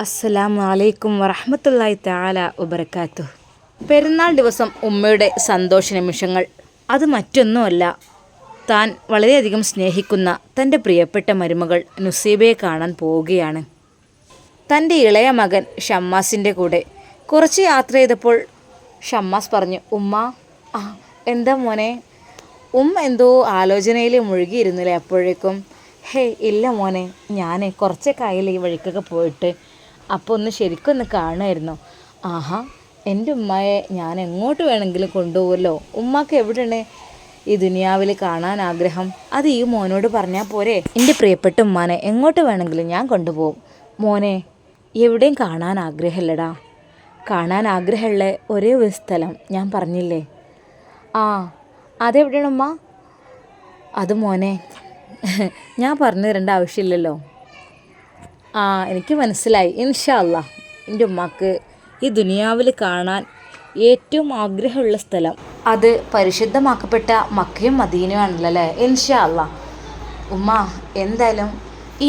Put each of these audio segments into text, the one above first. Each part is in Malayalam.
അസ്സലാമു അലൈക്കും വറഹ്മത്തുള്ളാഹി തആല വബറകാതുഹു. പെരുന്നാൾ ദിവസം ഉമ്മയുടെ സന്തോഷ നിമിഷങ്ങൾ അത് മറ്റൊന്നുമല്ല, താൻ വളരെയധികം സ്നേഹിക്കുന്ന തൻ്റെ പ്രിയപ്പെട്ട മരുമകൾ നുസീബയെ കാണാൻ പോവുകയാണ്. തൻ്റെ ഇളയ മകൻ ഷമ്മാസിൻ്റെ കൂടെ കുറച്ച് യാത്ര ചെയ്തപ്പോൾ ഷമ്മാസ് പറഞ്ഞു, ഉമ്മ എന്താ മോനെ? എന്തോ ആലോചനയിൽ മുഴുകിയിരുന്നില്ലേ അപ്പോഴേക്കും? ഇല്ല മോനെ, ഞാൻ കുറച്ചൊക്കെ ആയില്ല ഈ വഴിക്കൊക്കെ പോയിട്ട്, അപ്പോൾ ശരിക്കൊന്ന് കാണുമായിരുന്നു. ആഹാ, എൻ്റെ ഉമ്മയെ ഞാൻ എങ്ങോട്ട് വേണമെങ്കിലും കൊണ്ടുപോകുമല്ലോ. ഉമ്മക്ക് എവിടെയാണ് ഈ ദുനിയാവിൽ കാണാൻ ആഗ്രഹം? അത് ഈ മോനോട് പറഞ്ഞാൽ പോരെ? എൻ്റെ പ്രിയപ്പെട്ട ഉമ്മാനെ എങ്ങോട്ട് വേണമെങ്കിലും ഞാൻ കൊണ്ടുപോകും. മോനെ എവിടെയും കാണാൻ ആഗ്രഹമില്ലടാ. കാണാൻ ആഗ്രഹമുള്ള ഒരേ ഒരു സ്ഥലം ഞാൻ പറഞ്ഞില്ലേ, അതെവിടെയാണ് ഉമ്മ? അത് മോനെ ഞാൻ പറഞ്ഞു തരേണ്ട ആവശ്യമില്ലല്ലോ. എനിക്ക് മനസ്സിലായി. ഇൻഷാ അല്ലാഹ് എൻ്റെ ഉമ്മക്ക് ഈ ദുനിയാവിൽ കാണാൻ ഏറ്റവും ആഗ്രഹമുള്ള സ്ഥലം അത് പരിശുദ്ധമാക്കപ്പെട്ട മക്കയും മദീനയുമാണല്ലോ അല്ലേ? ഇൻഷാ അല്ലാഹ്. ഉമ്മ എന്തായാലും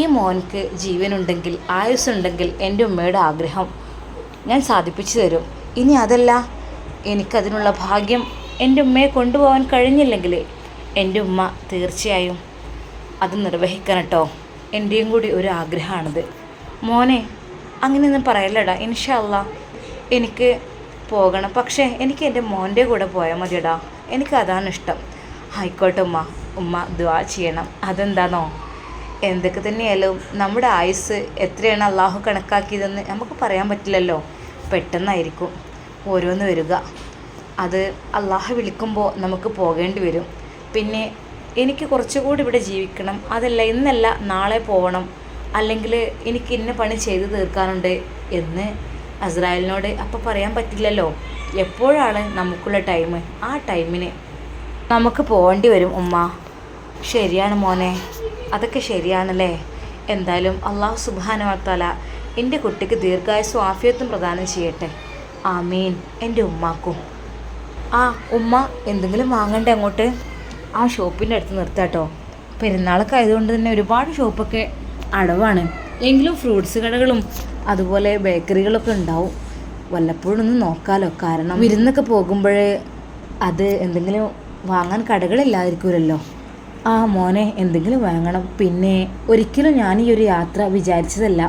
ഈ മോൻക്ക് ജീവനുണ്ടെങ്കിൽ, ആയുസ്സുണ്ടെങ്കിൽ എൻ്റെ ഉമ്മയുടെ ആഗ്രഹം ഞാൻ സാധിപ്പിച്ചു തരും. ഇനി അതല്ല, എനിക്കതിനുള്ള ഭാഗ്യം എൻ്റെ ഉമ്മയെ കൊണ്ടുപോകാൻ കഴിഞ്ഞില്ലെങ്കിൽ എൻ്റെ ഉമ്മ തീർച്ചയായും അത് നിർവഹിക്കണം കേട്ടോ. എൻ്റെയും കൂടി ഒരു ആഗ്രഹമാണിത്. മോനെ അങ്ങനെയൊന്നും പറയല്ലടാ. ഇൻഷാ അല്ലാഹ് എനിക്ക് പോകണം, പക്ഷേ എനിക്ക് എൻ്റെ മോൻ്റെ കൂടെ പോയാൽ മതിയടാ. എനിക്കതാണ് ഇഷ്ടം. ആയിക്കോട്ടെ ഉമ്മ ദുആ ചെയ്യണം. അതെന്താണോ, എന്തൊക്കെ തന്നെയായാലും നമ്മുടെ ആയുസ് എത്രയാണ് അള്ളാഹു കണക്കാക്കിയതെന്ന് നമുക്ക് പറയാൻ പറ്റില്ലല്ലോ. പെട്ടെന്നായിരിക്കും ഓരോന്ന് വരിക. അത് അള്ളാഹു വിളിക്കുമ്പോൾ നമുക്ക് പോകേണ്ടി വരും. പിന്നെ എനിക്ക് കുറച്ചുകൂടി ഇവിടെ ജീവിക്കണം, അതല്ല ഇന്നല്ല നാളെ പോകണം, അല്ലെങ്കിൽ എനിക്ക് ഇന്ന പണി ചെയ്ത് തീർക്കാനുണ്ട് എന്ന് അസ്രായേലിനോട് അപ്പം പറയാൻ പറ്റില്ലല്ലോ. എപ്പോഴാണ് നമുക്കുള്ള ടൈം, ആ ടൈമിന് നമുക്ക് പോകേണ്ടി വരും ഉമ്മ. ശരിയാണ് മോനെ, അതൊക്കെ ശരിയാണല്ലേ. എന്തായാലും അള്ളാഹു സുബ്ഹാനഹു വ തആല എൻ്റെ കുട്ടിക്ക് ദീർഘായുസ്സും ആഫിയത്തും പ്രദാനം ചെയ്യട്ടെ. ആമീൻ. എൻ്റെ ഉമ്മാക്കും. ഉമ്മ എന്തെങ്കിലും വാങ്ങണ്ടേ അങ്ങോട്ട്? ഷോപ്പിൻ്റെ അടുത്ത് നിർത്താട്ടോ. പെരുന്നാളൊക്കെ ആയതുകൊണ്ട് തന്നെ ഒരുപാട് ഷോപ്പൊക്കെ അടവാണ്. എങ്കിലും ഫ്രൂട്ട്സ് കടകളും അതുപോലെ ബേക്കറികളൊക്കെ ഉണ്ടാവും. വല്ലപ്പോഴും ഒന്ന് നോക്കാമല്ലോ. കാരണം വിരുന്നൊക്കെ പോകുമ്പോൾ അത് എന്തെങ്കിലും വാങ്ങാൻ കടകളില്ലാതിരിക്കുമല്ലോ. മോനെ എന്തെങ്കിലും വാങ്ങണം. പിന്നെ ഒരിക്കലും ഞാൻ ഈ ഒരു യാത്ര വിചാരിച്ചതല്ല.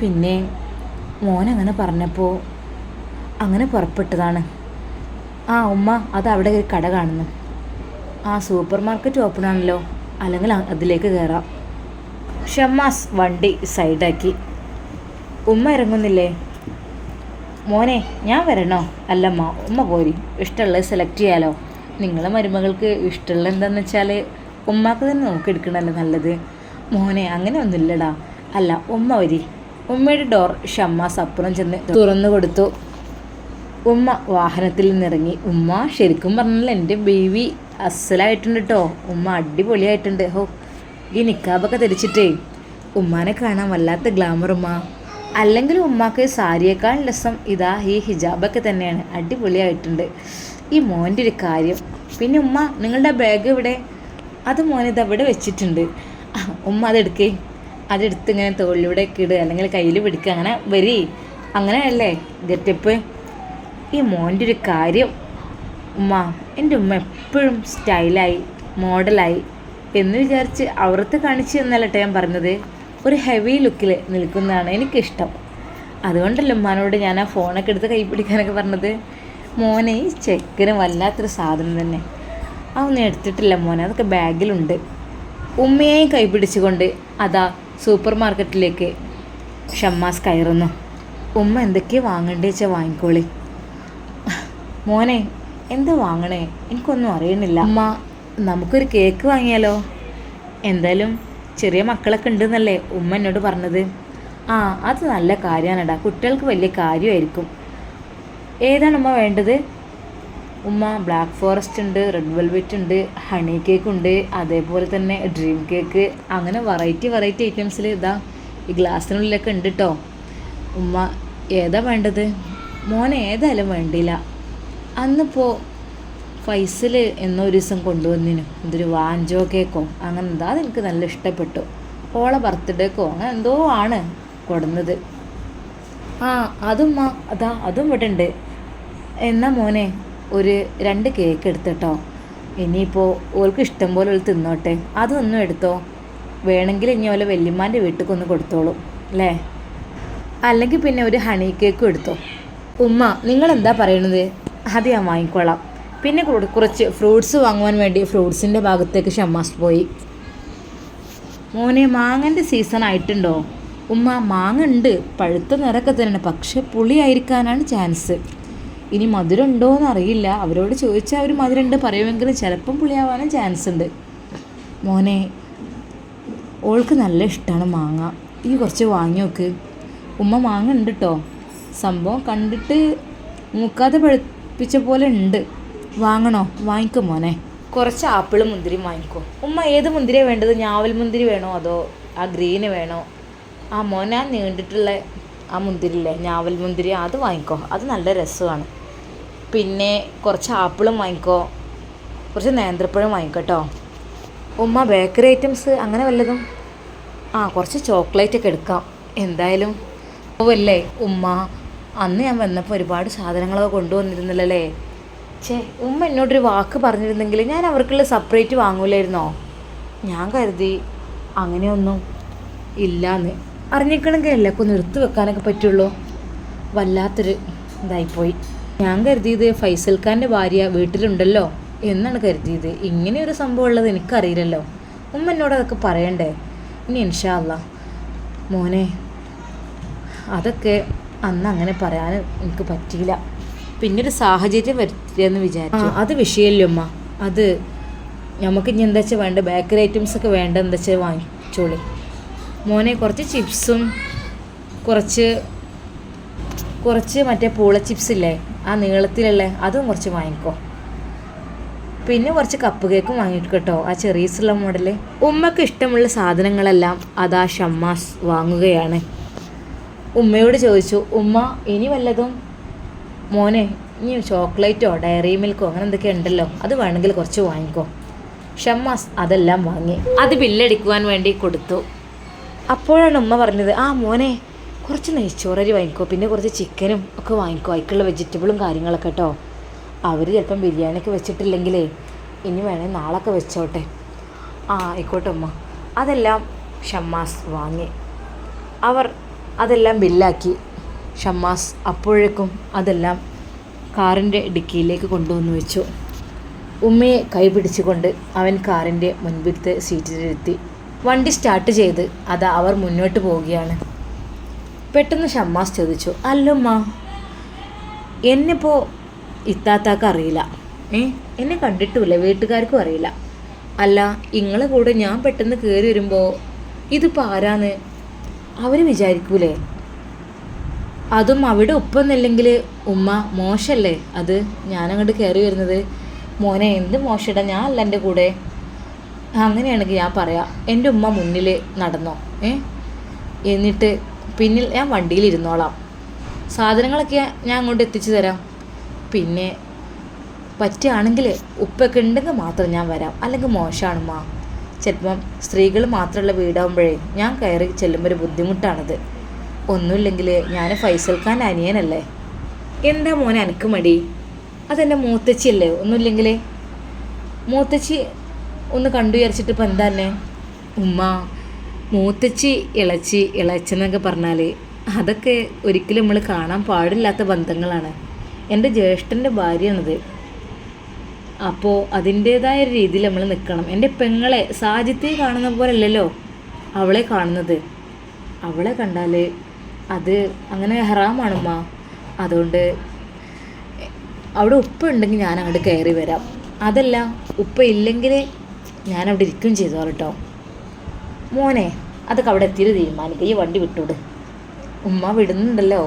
പിന്നെ മോനങ്ങനെ പറഞ്ഞപ്പോൾ അങ്ങനെ പുറപ്പെട്ടതാണ്. ഉമ്മ അത് അവിടെ ഒരു കട കാണുന്നു. സൂപ്പർ മാർക്കറ്റ് ഓപ്പൺ ആണല്ലോ, അല്ലെങ്കിൽ അതിലേക്ക് കയറാം. ഷമ്മാസ് വണ്ടി സൈഡാക്കി. ഉമ്മ ഇറങ്ങുന്നില്ലേ? മോനെ ഞാൻ വരണോ? അല്ലമ്മ, ഉമ്മ പോരി. ഇഷ്ടമുള്ളത് സെലക്ട് ചെയ്യാലോ. നിങ്ങളെ മരുമകൾക്ക് ഇഷ്ടമുള്ള എന്താണെന്ന് വെച്ചാൽ ഉമ്മക്ക് തന്നെ നോക്കിയെടുക്കണമല്ലോ നല്ലത്. മോനെ അങ്ങനെ ഒന്നുമില്ലടാ. അല്ല ഉമ്മ വരി. ഉമ്മയുടെ ഡോർ ഷമ്മാസ് അപ്പുറം ചെന്ന് തുറന്നു കൊടുത്തു. ഉമ്മ വാഹനത്തിൽ നിന്നിറങ്ങി. ഉമ്മ ശരിക്കും പറഞ്ഞാൽ എൻ്റെ ബേബി അസലായിട്ടുണ്ട് കേട്ടോ. ഉമ്മ അടിപൊളിയായിട്ടുണ്ട്. ഈ നിക്കാബൊക്കെ ധരിച്ചിട്ടേ ഉമ്മാനെ കാണാൻ വല്ലാത്ത ഗ്ലാമർ ഉമ്മ. അല്ലെങ്കിൽ ഉമ്മാക്ക് സാരിയേക്കാൾ രസം ഈ ഹിജാബൊക്കെ തന്നെയാണ്. അടിപൊളിയായിട്ടുണ്ട്. ഈ മോൻ്റെ ഒരു കാര്യം. പിന്നെ ഉമ്മ നിങ്ങളുടെ ബാഗ് ഇവിടെ? അത് മോനിത് അവിടെ വെച്ചിട്ടുണ്ട്. ഉമ്മ അതെടുക്കേ. അതെടുത്ത് ഇങ്ങനെ തോളിലൂടെയൊക്കെ ഇടുക, അല്ലെങ്കിൽ കയ്യിൽ പിടിക്കുക. അങ്ങനെ വരി. അങ്ങനെയല്ലേ ഗെറ്റപ്പ്? ഈ മോൻ്റെ ഒരു കാര്യം ഉമ്മ. എൻ്റെ ഉമ്മ എപ്പോഴും സ്റ്റൈലായി മോഡലായി എന്ന് വിചാരിച്ച് അവർത്ത് കാണിച്ച് എന്നല്ലട്ടെ ഞാൻ പറഞ്ഞത്. ഒരു ഹെവി ലുക്കിൽ നിൽക്കുന്നതാണ് എനിക്കിഷ്ടം. അതുകൊണ്ടല്ലോ ഉമ്മാനോട് ഞാൻ ഫോണൊക്കെ എടുത്ത് കൈ പിടിക്കാനൊക്കെ പറഞ്ഞത്. മോനെ ഈ ചെക്കന് വല്ലാത്തൊരു സാധനം തന്നെ. അതൊന്നും എടുത്തിട്ടില്ല മോനെ, അതൊക്കെ ബാഗിലുണ്ട്. ഉമ്മയെയും കൈ പിടിച്ചുകൊണ്ട് സൂപ്പർ മാർക്കറ്റിലേക്ക് ഷമ്മാസ് കയറുന്നു. ഉമ്മ എന്തൊക്കെയാണ് വാങ്ങേണ്ടത് വെച്ചാൽ വാങ്ങിക്കോളി. മോനെ എന്താ വാങ്ങണേ? എനിക്കൊന്നും അറിയണില്ല. അമ്മ നമുക്കൊരു കേക്ക് വാങ്ങിയാലോ? എന്തായാലും ചെറിയ മക്കളൊക്കെ ഉണ്ടെന്നല്ലേ ഉമ്മ എന്നോട് പറഞ്ഞത്. അത് നല്ല കാര്യമാണടാ, കുട്ടികൾക്ക് വലിയ കാര്യമായിരിക്കും. ഏതാണ് ഉമ്മ വേണ്ടത്? ഉമ്മ ബ്ലാക്ക് ഫോറസ്റ്റ് ഉണ്ട്, റെഡ് വെൽവെറ്റ് ഉണ്ട്, ഹണി കേക്ക് ഉണ്ട്, അതേപോലെ തന്നെ ഡ്രീം കേക്ക്, അങ്ങനെ വെറൈറ്റി ഐറ്റംസിൽ ഈ ഗ്ലാസ്സിനുള്ളിലൊക്കെ ഉണ്ട് കേട്ടോ. ഉമ്മ ഏതാ വേണ്ടത്? മോനെ ഏതായാലും വേണ്ടിയില്ല. അന്നിപ്പോൾ ഫൈസൽ എന്നോ ഒരു ദിവസം കൊണ്ടുവന്നിനു എന്തൊരു വാഞ്ചോ കേക്കോ അങ്ങനെ എന്താ, അതെനിക്ക് നല്ല ഇഷ്ടപ്പെട്ടു. ഓളെ ബർത്ത്ഡേക്കോ അങ്ങനെ എന്തോ ആണ് കൊടുന്നത്. ആ അതും അതും ഇവിടെ ഉണ്ട്. എന്നാ മോനെ ഒരു 2 കേക്ക് എടുത്തിട്ടോ. ഇനിയിപ്പോൾ ഓൾക്ക് ഇഷ്ടം പോലെ ഓൾ തിന്നോട്ടെ. അതൊന്നും എടുത്തോ. വേണമെങ്കിൽ ഇനി ഓലെ വല്യമ്മാൻ്റെ വീട്ടിലേക്കൊന്ന് കൊടുത്തോളൂ അല്ലേ. അല്ലെങ്കിൽ പിന്നെ ഒരു ഹണി കേക്കും എടുത്തോ. ഉമ്മ നിങ്ങളെന്താ പറയണത്? അത് ഞാൻ വാങ്ങിക്കോളാം. പിന്നെ കുറച്ച് ഫ്രൂട്ട്സ് വാങ്ങുവാൻ വേണ്ടി ഫ്രൂട്ട്സിൻ്റെ ഭാഗത്തേക്ക് ഷമ്മാസ് പോയി. മോനെ മാങ്ങൻ്റെ സീസൺ ആയിട്ടുണ്ടോ? ഉമ്മ മാങ്ങ ഉണ്ട്, പഴുത്ത നിറക്കെ തന്നെയാണ്, പക്ഷെ പുളിയായിരിക്കാനാണ് ചാൻസ്. ഇനി മധുരം ഉണ്ടോയെന്ന് അറിയില്ല. അവരോട് ചോദിച്ചാൽ അവർ മധുരം ഉണ്ട് പറയുമെങ്കിലും ചിലപ്പം പുളിയാവാനും ചാൻസ് ഉണ്ട്. മോനെ ഓൾക്ക് നല്ല ഇഷ്ടമാണ് മാങ്ങ, ഈ കുറച്ച് വാങ്ങി നോക്ക്. ഉമ്മ മാങ്ങ ഉണ്ട് കേട്ടോ, സംഭവം കണ്ടിട്ട് മൂക്കാതെ പഴുപ്പിച്ച പോലെ ഉണ്ട്. വാങ്ങണോ? വാങ്ങിക്കോ മോനെ. കുറച്ച് ആപ്പിളും മുന്തിരിയും വാങ്ങിക്കോ. ഉമ്മ ഏത് മുന്തിരിയാണ് വേണ്ടത്? ഞാവൽ മുന്തിരി വേണോ അതോ ആ ഗ്രീന് വേണോ? ആ മോനെ ആ നീണ്ടിട്ടുള്ള ആ മുന്തിരില്ലേ, ഞാവൽ മുന്തിരി, അത് വാങ്ങിക്കോ, അത് നല്ല രസമാണ്. പിന്നെ കുറച്ച് ആപ്പിളും വാങ്ങിക്കോ, കുറച്ച് നേന്ത്രപ്പഴം വാങ്ങിക്കോട്ടോ. ഉമ്മ ബേക്കറി ഐറ്റംസ് അങ്ങനെ വല്ലതും? കുറച്ച് ചോക്ലേറ്റൊക്കെ എടുക്കാം. എന്തായാലും പോവല്ലേ ഉമ്മ. അന്ന് ഞാൻ വന്നപ്പോൾ ഒരുപാട് സാധനങ്ങളൊക്കെ കൊണ്ടുവന്നിരുന്നില്ലല്ലേ. ഉമ്മ എന്നോടൊരു വാക്ക് പറഞ്ഞിരുന്നെങ്കിൽ ഞാൻ അവർക്കുള്ള സെപ്പറേറ്റ് വാങ്ങൂലായിരുന്നോ? ഞാൻ കരുതി അങ്ങനെയൊന്നും ഇല്ലയെന്ന്. അറിഞ്ഞിക്കണമെങ്കിൽ എല്ലാം നിർത്തി വെക്കാനൊക്കെ പറ്റുള്ളൂ. വല്ലാത്തൊരു ഇതായിപ്പോയി. ഞാൻ കരുതിയത് ഫൈസൽ ഖാൻ്റെ ഭാര്യ വീട്ടിലുണ്ടല്ലോ എന്നാണ് കരുതിയത്. ഇങ്ങനെയൊരു സംഭവം ഉള്ളത് എനിക്കറിയില്ലല്ലോ. ഉമ്മ എന്നോട് അതൊക്കെ പറയണ്ടേ? ഇനി ഇൻഷാ അല്ലാ മോനെ, അതൊക്കെ അന്ന് അങ്ങനെ പറയാൻ എനിക്ക് പറ്റിയില്ല. പിന്നൊരു സാഹചര്യം വരുത്തിയെന്ന് വിചാരിച്ചു. അത് വിഷയമില്ല ഉമ്മ. അത് നമുക്ക് ഇനി എന്താ വെച്ചാൽ വേണ്ട, ബേക്കറി ഐറ്റംസൊക്കെ വേണ്ട എന്താ വെച്ചാൽ വാങ്ങിച്ചോളി. മോനെ കുറച്ച് ചിപ്സും കുറച്ച് മറ്റേ പൂള ചിപ്സ് ഇല്ലേ, ആ നീളത്തിലുള്ള അതും കുറച്ച് വാങ്ങിക്കോ. പിന്നെ കുറച്ച് കപ്പ് കേക്കും വാങ്ങിയിട്ട് കേട്ടോ, ആ ചെറീസുള്ള മോഡൽ. ഉമ്മക്ക് ഇഷ്ടമുള്ള സാധനങ്ങളെല്ലാം അതാ ഷമ്മാസ് വാങ്ങുകയാണ്. ഉമ്മയോട് ചോദിച്ചു, ഉമ്മ ഇനി വല്ലതും? മോനെ ഇനി ചോക്ലേറ്റോ ഡയറി മിൽക്കോ അങ്ങനെ എന്തൊക്കെ ഉണ്ടല്ലോ, അത് വേണമെങ്കിൽ കുറച്ച് വാങ്ങിക്കോ. ഷമ്മാസ് അതെല്ലാം വാങ്ങി അത് ബില്ലടിക്കുവാൻ വേണ്ടി കൊടുത്തു. അപ്പോഴാണ് ഉമ്മ പറഞ്ഞത്, മോനെ കുറച്ച് നെയ്ച്ചോറരി വാങ്ങിക്കോ, പിന്നെ കുറച്ച് ചിക്കനും ഒക്കെ വാങ്ങിക്കോ, അതിക്കുള്ള വെജിറ്റബിളും കാര്യങ്ങളൊക്കെ കേട്ടോ. അവർ ചിലപ്പം ബിരിയാണിയൊക്കെ വെച്ചിട്ടില്ലെങ്കിലേ ഇനി വേണമെങ്കിൽ നാളൊക്കെ വെച്ചോട്ടെ. ആയിക്കോട്ടെ ഉമ്മ. അതെല്ലാം ഷമ്മാസ് വാങ്ങി. അവർ അതെല്ലാം ബില്ലാക്കി. ഷമ്മാസ് അപ്പോഴേക്കും അതെല്ലാം കാറിൻ്റെ ഡിക്കിയിലേക്ക് കൊണ്ടുവന്ന് വെച്ചു. ഉമ്മയെ കൈ പിടിച്ചുകൊണ്ട് അവൻ കാറിൻ്റെ മുൻപിലത്തെ സീറ്റിലിരുത്തി. വണ്ടി സ്റ്റാർട്ട് ചെയ്ത് അവർ മുന്നോട്ട് പോവുകയാണ്. പെട്ടെന്ന് ഷമ്മാസ് ചോദിച്ചു, അല്ലുമ്മ എന്നെപ്പോൾ ഇത്താത്താക്ക് അറിയില്ല, എന്നെ കണ്ടിട്ടുമില്ല, വീട്ടുകാർക്കും അറിയില്ല. അല്ല നിങ്ങളെ കൂടെ ഞാൻ പെട്ടെന്ന് കയറി വരുമ്പോൾ ഇതിപ്പോൾ ആരാന്ന് അവർ വിചാരിക്കൂലേ? അതും അവിടെ ഒപ്പൊന്നില്ലെങ്കിൽ ഉമ്മ മോശമല്ലേ അത് ഞാനങ്ങോട്ട് കയറി വരുന്നത്? മോനെ എന്ത് മോശടാ, ഞാൻ അല്ല എൻ്റെ കൂടെ. അങ്ങനെയാണെങ്കിൽ ഞാൻ പറയാം, എൻ്റെ ഉമ്മ മുന്നിൽ നടന്നോ, എന്നിട്ട് പിന്നിൽ ഞാൻ വണ്ടിയിൽ ഇരുന്നോളാം. സാധനങ്ങളൊക്കെ ഞാൻ അങ്ങോട്ട് എത്തിച്ചു തരാം. പിന്നെ പറ്റുകയാണെങ്കിൽ ഉപ്പൊക്കെ ഉണ്ടെങ്കിൽ മാത്രം ഞാൻ വരാം, അല്ലെങ്കിൽ മോശമാണുമ്മ. ചിലപ്പം സ്ത്രീകൾ മാത്രമുള്ള വീടാകുമ്പോഴേ ഞാൻ കയറി ചെല്ലുമ്പോൾ ഒരു ബുദ്ധിമുട്ടാണത്. ഒന്നുമില്ലെങ്കിൽ ഞാൻ ഫൈസൽ ഖാൻ അനിയനല്ലേ. എന്താ മോനെ എനിക്ക് മടി? അതെൻ്റെ മൂത്തച്ചിയല്ലേ. ഒന്നുമില്ലെങ്കിൽ മൂത്തച്ചി ഒന്ന് കണ്ടു വിചാരിച്ചിട്ട് ഇപ്പം എന്താ തന്നെ ഉമ്മ? മൂത്തച്ചി ഇളച്ചെന്നൊക്കെ പറഞ്ഞാൽ അതൊക്കെ ഒരിക്കലും നമ്മൾ കാണാൻ പാടില്ലാത്ത ബന്ധങ്ങളാണ്. എൻ്റെ ജ്യേഷ്ഠൻ്റെ ഭാര്യയാണിത്. അപ്പോൾ അതിൻ്റേതായ രീതിയിൽ നമ്മൾ നിൽക്കണം. എൻ്റെ പെങ്ങളെ സാജിത്തെ കാണുന്ന പോലെ അല്ലല്ലോ അവളെ കാണുന്നത്. അവളെ കണ്ടാൽ അത് അങ്ങനെ ഹറാമാണുമ്മ. അതുകൊണ്ട് അവിടെ ഉപ്പ ഉണ്ടെങ്കിൽ ഞാൻ അങ്ങോട്ട് കയറി വരാം. അതല്ല ഉപ്പ ഇല്ലെങ്കിൽ ഞാനവിടെ ഇരിക്കുകയും ചെയ്തോളൂ കേട്ടോ. മോനെ അതൊക്കെ അവിടെ എത്തിയിട്ട് തീരുമാനിക്കുക, ഈ വണ്ടി വിട്ടൂട്. ഉമ്മ വിടുന്നുണ്ടല്ലോ,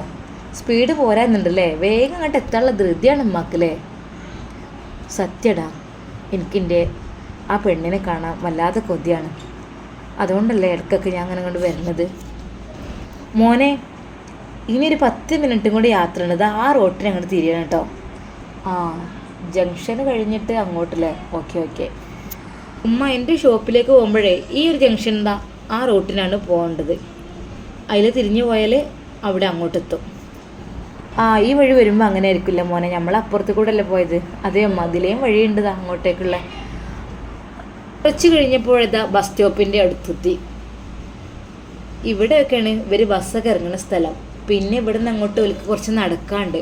സ്പീഡ് പോരാന്നുണ്ടല്ലേ, വേഗം അങ്ങോട്ട് എത്താനുള്ള ധൃതിയാണ് ഉമ്മാക്കല്ലേ. സത്യടാ, എനിക്കെൻ്റെ ആ പെണ്ണിനെ കാണാൻ വല്ലാതെ കൊതിയാണ്. അതുകൊണ്ടല്ലേ ഇടയ്ക്കൊക്കെ ഞാൻ അങ്ങനെ കൊണ്ട് വരുന്നത്. മോനെ ഇനി ഒരു 10 മിനിറ്റും കൂടി യാത്ര ഉണ്ട്. ആ റോട്ടിന് അങ്ങോട്ട് തിരിയണം കേട്ടോ. ജംഗ്ഷൻ കഴിഞ്ഞിട്ട് അങ്ങോട്ടല്ലേ? ഓക്കെ. ഉമ്മ എൻ്റെ ഷോപ്പിലേക്ക് പോകുമ്പോഴേ ഈ ഒരു ജംഗ്ഷൻ എന്താ ആ റോട്ടിനാണ് പോകേണ്ടത്. അതിൽ തിരിഞ്ഞു പോയാൽ അവിടെ അങ്ങോട്ടെത്തും. ഈ വഴി വരുമ്പോൾ അങ്ങനെ ആയിരിക്കില്ല മോനെ, നമ്മൾ അപ്പുറത്ത് കൂടെ അല്ലേ പോയത്. അതേ അമ്മ, അതിലേയും വഴിയുണ്ട് അങ്ങോട്ടേക്കുള്ള. കുറച്ച് കഴിഞ്ഞപ്പോഴേതാ ബസ് സ്റ്റോപ്പിൻ്റെ അടുത്തെത്തി. ഇവിടെയൊക്കെയാണ് ഇവർ ബസ്സൊക്കെ ഇറങ്ങുന്ന സ്ഥലം. പിന്നെ ഇവിടെ നിന്ന് അങ്ങോട്ട് കുറച്ച് നടക്കാണ്ട്.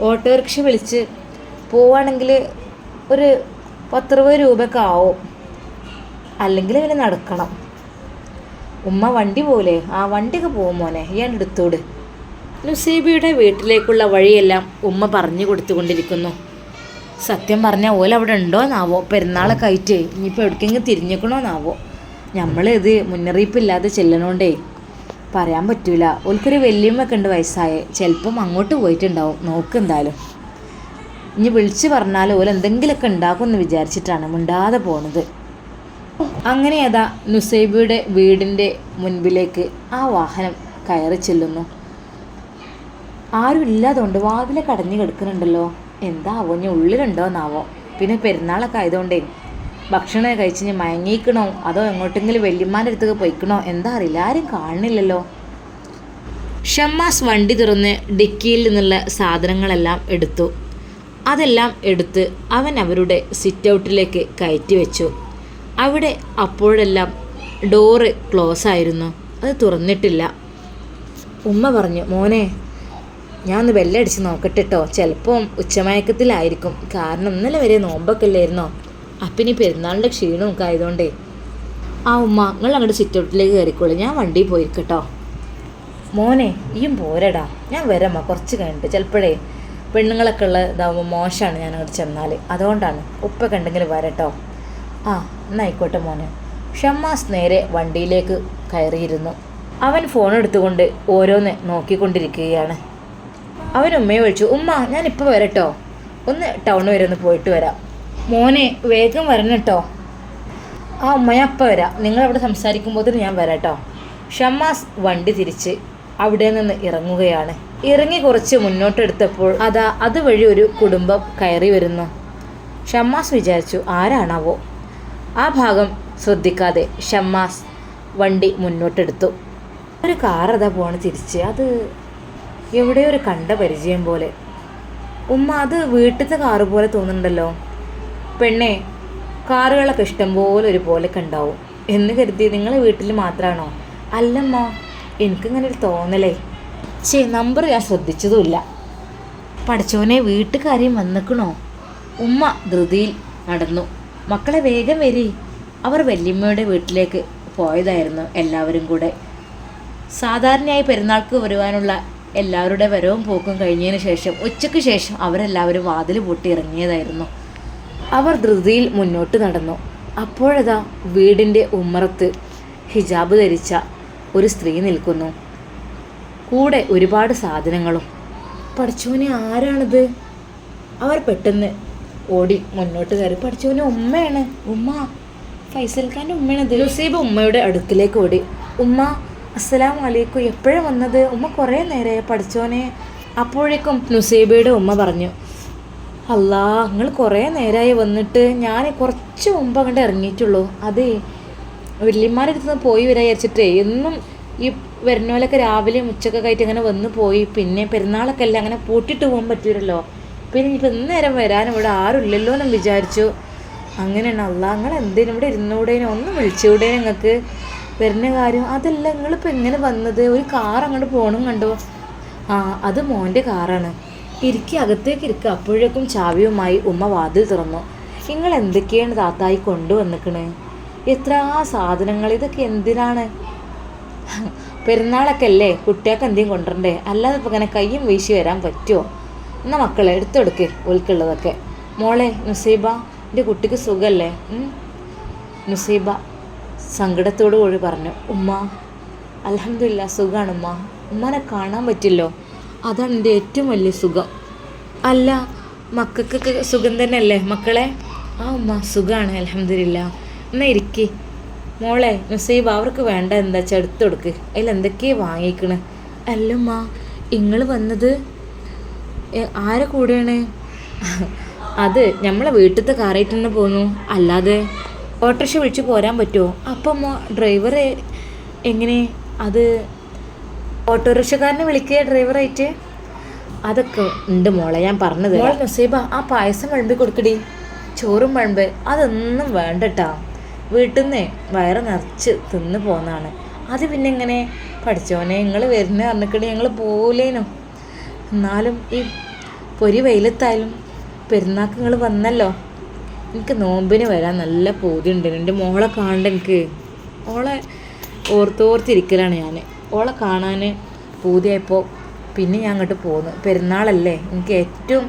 ഓട്ടോറിക്ഷ വിളിച്ച് പോവുകയാണെങ്കിൽ ഒരു 10-20 രൂപയൊക്കെ ആവും, അല്ലെങ്കിൽ ഇവന് നടക്കണം. ഉമ്മ വണ്ടി പോലെ വണ്ടിയൊക്കെ പോകും മോനെ, ഇയാൾ എടുത്തോട്. നുസൈബയുടെ വീട്ടിലേക്കുള്ള വഴിയെല്ലാം ഉമ്മ പറഞ്ഞു കൊടുത്തുകൊണ്ടിരിക്കുന്നു. സത്യം പറഞ്ഞാൽ ഓലവിടെ ഉണ്ടോയെന്നാവോ, പെരുന്നാളൊക്കെ ആയിട്ടേ ഇനിയിപ്പോൾ എവിടേക്കെങ്കിലും തിരിഞ്ഞേക്കണോന്നാവോ. നമ്മളിത് മുന്നറിയിപ്പില്ലാതെ ചെല്ലണോണ്ടേ പറയാൻ പറ്റൂല. ഓൽക്കൊരു വല്യമ്മയൊക്കെ ഉണ്ട് വയസ്സായേ, ചിലപ്പം അങ്ങോട്ട് പോയിട്ടുണ്ടാവും. നോക്കെന്തായാലും ഇനി വിളിച്ച് പറഞ്ഞാൽ ഓൽ എന്തെങ്കിലുമൊക്കെ ഉണ്ടാക്കുമെന്ന് വിചാരിച്ചിട്ടാണ് മിണ്ടാതെ പോണത്. അങ്ങനെ അതാ നുസൈബയുടെ വീടിൻ്റെ മുൻപിലേക്ക് ആ വാഹനം കയറി ചെല്ലുന്നു. ആരും ഇല്ലാതുകൊണ്ട് വാതിലൊക്കെ അടഞ്ഞു കിടക്കുന്നുണ്ടല്ലോ. എന്താവോ ഇനി ഉള്ളിലുണ്ടോയെന്നാവോ. പിന്നെ പെരുന്നാളൊക്കെ ആയതുകൊണ്ടേ ഭക്ഷണം കഴിച്ച് ഇനി മയങ്ങിക്കണോ അതോ എങ്ങോട്ടെങ്കിലും വല്യമ്മാൻ്റെ അടുത്തൊക്കെ പോയിക്കണോ എന്താ അറിയില്ല, ആരും കാണുന്നില്ലല്ലോ. ഷമ്മാസ് വണ്ടി തുറന്ന് ഡിക്കിയിൽ നിന്നുള്ള സാധനങ്ങളെല്ലാം എടുത്തു. അതെല്ലാം എടുത്ത് അവൻ അവരുടെ സിറ്റ് ഔട്ടിലേക്ക് കയറ്റി വെച്ചു. അവിടെ അപ്പോഴെല്ലാം ഡോറ് ക്ലോസ് ആയിരുന്നു, അത് തുറന്നിട്ടില്ല. ഉമ്മ പറഞ്ഞു, മോനെ ഞാൻ ഒന്ന് ബെല്ലടിച്ച് നോക്കട്ടെ കേട്ടോ, ചിലപ്പം ഉച്ചമയക്കത്തിലായിരിക്കും. കാരണം ഇന്നലെ വരെ നോമ്പൊക്കെ അല്ലായിരുന്നോ, അപ്പം ഇനി പെരുന്നാളിൻ്റെ ക്ഷീണമൊക്കെ ആയതുകൊണ്ടേ. ഉമ്മ നിങ്ങൾ അങ്ങോട്ട് സിറ്റ് ഔട്ടിലേക്ക് കയറിക്കോളൂ, ഞാൻ വണ്ടിയിൽ പോയിരിക്കട്ടോ. മോനെ ഈയും പോരടാ, ഞാൻ വരാമ്മ കുറച്ച് കഴിഞ്ഞിട്ട്. ചിലപ്പോഴേ പെണ്ണുങ്ങളൊക്കെ ഉള്ള ഇതാവുമ്പോൾ മോശമാണ് ഞാൻ അങ്ങോട്ട് ചെന്നാൽ, അതുകൊണ്ടാണ്. ഉപ്പൊക്കെ ഉണ്ടെങ്കിൽ വരട്ടോ. എന്നായിക്കോട്ടെ മോനെ. ഷമ്മാസ് നേരെ വണ്ടിയിലേക്ക് കയറിയിരുന്നു. അവൻ ഫോൺ എടുത്തുകൊണ്ട് ഓരോന്ന് നോക്കിക്കൊണ്ടിരിക്കുകയാണ്. അവൻ ഉമ്മയെ വിളിച്ചു, ഉമ്മ ഞാനിപ്പോൾ വരട്ടോ, ഒന്ന് ടൗൺ വരെ ഒന്ന് പോയിട്ട് വരാം. മോനെ വേഗം വരണം കേട്ടോ. ഉമ്മ ഞാൻ അപ്പം വരാം, നിങ്ങളവിടെ സംസാരിക്കുമ്പോൾ ഞാൻ വരാം കേട്ടോ. ഷമ്മാസ് വണ്ടി തിരിച്ച് അവിടെ നിന്ന് ഇറങ്ങുകയാണ്. ഇറങ്ങി കുറച്ച് മുന്നോട്ടെടുത്തപ്പോൾ അതുവഴി ഒരു കുടുംബം കയറി വരുന്നു. ഷമ്മാസ് വിചാരിച്ചു ആരാണാവോ. ആ ഭാഗം ശ്രദ്ധിക്കാതെ ഷമ്മാസ് വണ്ടി മുന്നോട്ടെടുത്തു. ഒരു കാർ പോണ് തിരിച്ച്. അത് എവിടെയോ ഒരു കണ്ട പരിചയം പോലെ. ഉമ്മ അത് വീട്ടിലത്തെ കാറ് പോലെ തോന്നുന്നുണ്ടല്ലോ. പെണ്ണെ കാറുകളൊക്കെ ഇഷ്ടംപോലെ ഒരുപോലെയൊക്കെ ഉണ്ടാവും എന്ന് കരുതി നിങ്ങൾ വീട്ടിൽ മാത്രമാണോ? അല്ലമ്മ, എനിക്കിങ്ങനെ ഒരു തോന്നലേ. നമ്പർ ഞാൻ ശ്രദ്ധിച്ചതുമില്ല. പഠിച്ചോനെ വീട്ടുകാരെയും വന്നിക്കണോ? ഉമ്മ ധൃതിയിൽ നടന്നു. മക്കളെ വേഗം വരി. അവർ വല്യമ്മയുടെ വീട്ടിലേക്ക് പോയതായിരുന്നു എല്ലാവരും കൂടെ. സാധാരണയായി പെരുന്നാൾക്ക് വരുവാനുള്ള എല്ലാവരുടെ വരവും പോക്കും കഴിഞ്ഞതിന് ശേഷം ഉച്ചയ്ക്ക് ശേഷം അവരെല്ലാവരും വാതിൽ പൂട്ടി ഇറങ്ങിയതായിരുന്നു. അവർ ധൃതിയിൽ മുന്നോട്ട് നടന്നു. അപ്പോഴതാ വീടിൻ്റെ ഉമ്മറത്ത് ഹിജാബ് ധരിച്ച ഒരു സ്ത്രീ നിൽക്കുന്നു. കൂടെ ഒരുപാട് സാധനങ്ങളും. പഠിച്ചോനെ ആരാണിത്? അവർ പെട്ടെന്ന് ഓടി മുന്നോട്ട് കയറി. പഠിച്ചോനെ ഉമ്മയാണ്, ഉമ്മ ഫൈസൽ ഖാൻ്റെ ഉമ്മയാണിത്. നുസൈബ ഉമ്മയുടെ അടുക്കിലേക്ക് ഓടി. ഉമ്മ അസ്സലാമു അലൈക്കും, എപ്പോഴാണ് വന്നത്? ഉമ്മ കുറേ നേരമായി പഠിച്ചോനെ. അപ്പോഴേക്കും നുസൈബയുടെ ഉമ്മ പറഞ്ഞു, അല്ലാ നിങ്ങൾ കുറേ നേരമായി വന്നിട്ട്, ഞാൻ കുറച്ച് മുമ്പ് അങ്ങോട്ട് ഇറങ്ങിയിട്ടുള്ളൂ. അതേ വല്യമ്മാരുടെ അടുത്ത് നിന്ന് പോയി വരാൻ വിചാരിച്ചിട്ടേ, എന്നും ഈ വരുന്നോലൊക്കെ രാവിലെയും ഉച്ചക്കൊക്കെ ആയിട്ട് അങ്ങനെ വന്ന് പോയി. പിന്നെ പെരുന്നാളൊക്കെ അല്ലേ, അങ്ങനെ പൂട്ടിയിട്ട് പോകാൻ പറ്റൂലല്ലോ. പിന്നെ ഇപ്പം ഇന്നേരം വരാൻ ഇവിടെ ആരും ഇല്ലല്ലോ എന്ന് വിചാരിച്ചു. അങ്ങനെയാണ്. അല്ലാ നിങ്ങൾ എന്തിനും ഇവിടെ ഇരുന്നൂടേനോ, ഒന്ന് വിളിച്ചുകൂടേ നിങ്ങൾക്ക് വരുന്ന കാര്യം? അതല്ല നിങ്ങളിപ്പോൾ എങ്ങനെ വന്നത്? ഒരു കാർ അങ്ങോട്ട് പോകണം കണ്ടോ? അത് മോൻ്റെ കാറാണ്. ഇരിക്കുക, അകത്തേക്ക് ഇരിക്കുക. അപ്പോഴേക്കും ചാവിയുമായി ഉമ്മ വാതിൽ തുറന്നു. നിങ്ങൾ എന്തൊക്കെയാണ് താത്തായി കൊണ്ടുവന്നിക്കണ്? എത്ര സാധനങ്ങൾ, ഇതൊക്കെ എന്തിനാണ്? പെരുന്നാളൊക്കെ അല്ലേ, കുട്ടികൾക്ക് എന്തെങ്കിലും കൊണ്ടുവരണ്ടേ, അല്ലാതെ ഇപ്പോൾ ഇങ്ങനെ കയ്യും വീശി വരാൻ പറ്റുമോ? എന്നാൽ മക്കളെ എടുത്തെടുക്ക് ഓൽക്കുള്ളതൊക്കെ. മോളെ നുസൈബ, എൻ്റെ കുട്ടിക്ക് സുഖമല്ലേ? നുസൈബ സങ്കടത്തോടു കൂടി പറഞ്ഞു. ഉമ്മ അൽഹംദുലില്ലാ സുഖമാണ് ഉമ്മ. ഉമ്മാനെ കാണാൻ പറ്റില്ലോ, അതാണ് എൻ്റെ ഏറ്റവും വലിയ സുഖം. അല്ല മക്കൾക്കൊക്കെ സുഖം തന്നെയല്ലേ മക്കളെ? ഉമ്മ സുഖമാണ് അൽഹംദുലില്ലാ. എന്നാൽ ഇരിക്കി. മോളെ നുസൈബ അവർക്ക് വേണ്ട എന്താ വെച്ചാൽ എടുത്തു കൊടുക്ക്. അതിലെന്തൊക്കെയാണ് വാങ്ങിക്കണ്? അല്ലമ്മ നിങ്ങൾ വന്നത് ആരെ കൂടെയാണ്? അത് നമ്മളെ വീട്ടിലത്തെ കാറായിട്ട് തന്നെ പോന്നു, അല്ലാതെ ഓട്ടോറിക്ഷ വിളിച്ച് പോരാൻ പറ്റുമോ? അപ്പം ഡ്രൈവർ എങ്ങനെ? അത് ഓട്ടോറിക്ഷക്കാരനെ വിളിക്കുക ഡ്രൈവറായിട്ട്? അതൊക്കെ ഉണ്ട് മോളെ, ഞാൻ പറഞ്ഞത്. മോളെ നസീബ, ആ പായസം വിളമ്പി കൊടുക്കടി, ചോറും വിളമ്പ്. അതൊന്നും വേണ്ടട്ടാ, വീട്ടിൽ നിന്ന് വയറ് നിറച്ച് തിന്ന് പോന്നാണ്. അത് പിന്നെ ഇങ്ങനെ പഠിച്ചോനെ നിങ്ങൾ വരുന്ന പറഞ്ഞിക്കണേ ഞങ്ങൾ പോലേനോ. എന്നാലും ഈ പൊരി വെയിലത്തായാലും പെരുന്നാൾക്ക് നിങ്ങൾ വന്നല്ലോ. എനിക്ക് നോമ്പിന് വരാൻ നല്ല പൂതിയുണ്ട്. എൻ്റെ മോളെ കാണണ്ട എനിക്ക്. ഓളെ ഓർത്തോർത്തിരിക്കലാണ് ഞാൻ. ഓളെ കാണാൻ പൂതിയായപ്പോൾ പിന്നെ ഞാൻ അങ്ങോട്ട് പോന്നു. പെരുന്നാളല്ലേ, എനിക്ക് ഏറ്റവും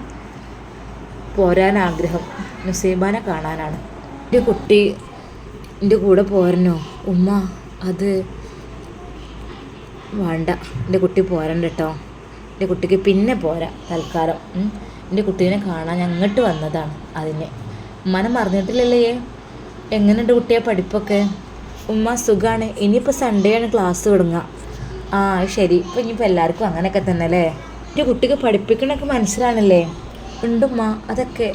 പോരാൻ ആഗ്രഹം നുസൈബാനെ കാണാനാണ്. എൻ്റെ കുട്ടി എൻ്റെ കൂടെ പോരണോ ഉമ്മ? അത് വേണ്ട, എൻ്റെ കുട്ടി പോരണ്ട കേട്ടോ. എൻ്റെ കുട്ടിക്ക് പിന്നെ പോരാ തൽക്കാലം. എൻ്റെ കുട്ടീനെ കാണാൻ ഞാൻ അങ്ങോട്ട് വന്നതാണ്. അതിന് ഉമ്മാനെ മറന്നിട്ടില്ലല്ലേ? എങ്ങനെയുണ്ട് കുട്ടിയെ പഠിപ്പൊക്കെ? ഉമ്മ സുഖമാണ്. ഇനിയിപ്പോൾ സൺഡേ ആണ് ക്ലാസ് തുടങ്ങുക. ആ ശരി. ഇപ്പം ഇനിയിപ്പോൾ എല്ലാവർക്കും അങ്ങനെയൊക്കെ തന്നെ അല്ലേ? എൻ്റെ കുട്ടിക്ക് പഠിപ്പിക്കണൊക്കെ മനസ്സിലാണല്ലേ? ഉണ്ടുമ്മ അതൊക്കെ.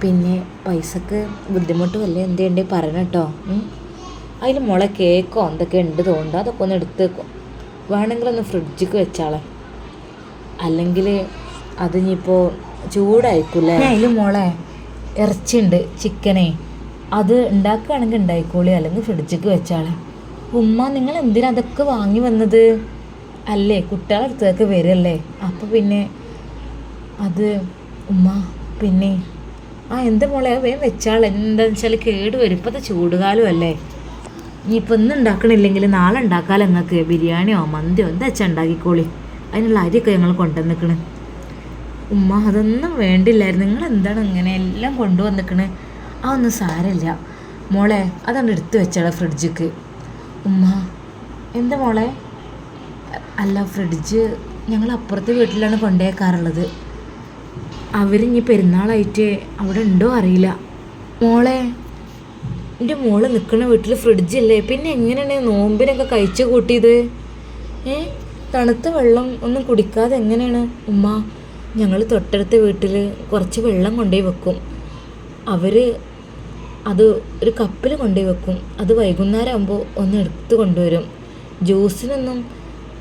പിന്നെ പൈസക്ക് ബുദ്ധിമുട്ട് വല്ലേ എന്തേണ്ടേ പറയണം കേട്ടോ. അതിൽ മോളെ കേക്കോ എന്തൊക്കെ ഉണ്ട് തോന്നുന്നുണ്ട്, അതൊക്കെ ഒന്ന് എടുത്ത് വെക്കും. വേണമെങ്കിലൊന്ന് ഫ്രിഡ്ജിക്ക് വെച്ചാളെ, അല്ലെങ്കിൽ അതിനിപ്പോൾ ചൂടായിരിക്കില്ലേ. അതിൽ മോളെ ഇറച്ചിയുണ്ട്, ചിക്കനേ, അത് ഉണ്ടാക്കുകയാണെങ്കിൽ ഉണ്ടായിക്കോളി, അല്ലെങ്കിൽ ഫ്രിഡ്ജിക്ക് വെച്ചാളെ. ഉമ്മ നിങ്ങൾ എന്തിനാ അതൊക്കെ വാങ്ങി വന്നത്? അല്ലേ കുട്ടികളെ അടുത്തൊക്കെ വരല്ലേ, അപ്പോൾ പിന്നെ അത് ഉമ്മ പിന്നെ എന്താ മോളെ വേഗം വെച്ചാളെ. എന്താണെന്ന് വെച്ചാൽ കേട് വരും, ഇപ്പോഴത്തെ ചൂടുകാലം അല്ലേ. ഇനിയിപ്പോൾ ഇന്ന് ഉണ്ടാക്കണില്ലെങ്കിൽ നാളെ ഉണ്ടാക്കാമല്ലോ നിങ്ങൾക്ക്. ബിരിയാണിയോ മന്തിയോ എന്താ വെച്ചാൽ ഉണ്ടാക്കിക്കോളി. അതിനുള്ള അരിയൊക്കെ ഞങ്ങൾ കൊണ്ടുവന്നിക്കണ്. ഉമ്മ അതൊന്നും വേണ്ടില്ലായിരുന്നു, നിങ്ങൾ എന്താണ് ഇങ്ങനെ എല്ലാം കൊണ്ടുവന്നിക്കണ്? ഒന്നും സാരമില്ല മോളെ, അതാണ് എടുത്ത് വെച്ചാളെ ഫ്രിഡ്ജിക്ക്. ഉമ്മ എന്താ മോളെ? അല്ല ഫ്രിഡ്ജ് ഞങ്ങൾ അപ്പുറത്തെ വീട്ടിലാണ് കൊണ്ടുപോയേക്കാറുള്ളത്. അവരിഞ്ഞി പെരുന്നാളായിട്ട് അവിടെ ഉണ്ടോ അറിയില്ല. മോളെ എൻ്റെ മോള് നിൽക്കുന്ന വീട്ടിൽ ഫ്രിഡ്ജില്ലേ, പിന്നെ എങ്ങനെയാണ് നോമ്പിനൊക്കെ കഴിച്ചു കൂട്ടിയത്? തണുത്ത വെള്ളം ഒന്നും കുടിക്കാതെ എങ്ങനെയാണ് ഉമ്മ? ഞങ്ങൾ തൊട്ടടുത്ത വീട്ടിൽ കുറച്ച് വെള്ളം കൊണ്ടുപോയി വെക്കും. അവർ അത് ഒരു കപ്പിൽ കൊണ്ടുപോയി വെക്കും. അത് വൈകുന്നേരം ആകുമ്പോൾ ഒന്ന് എടുത്ത് കൊണ്ടുവരും. ജ്യൂസിനൊന്നും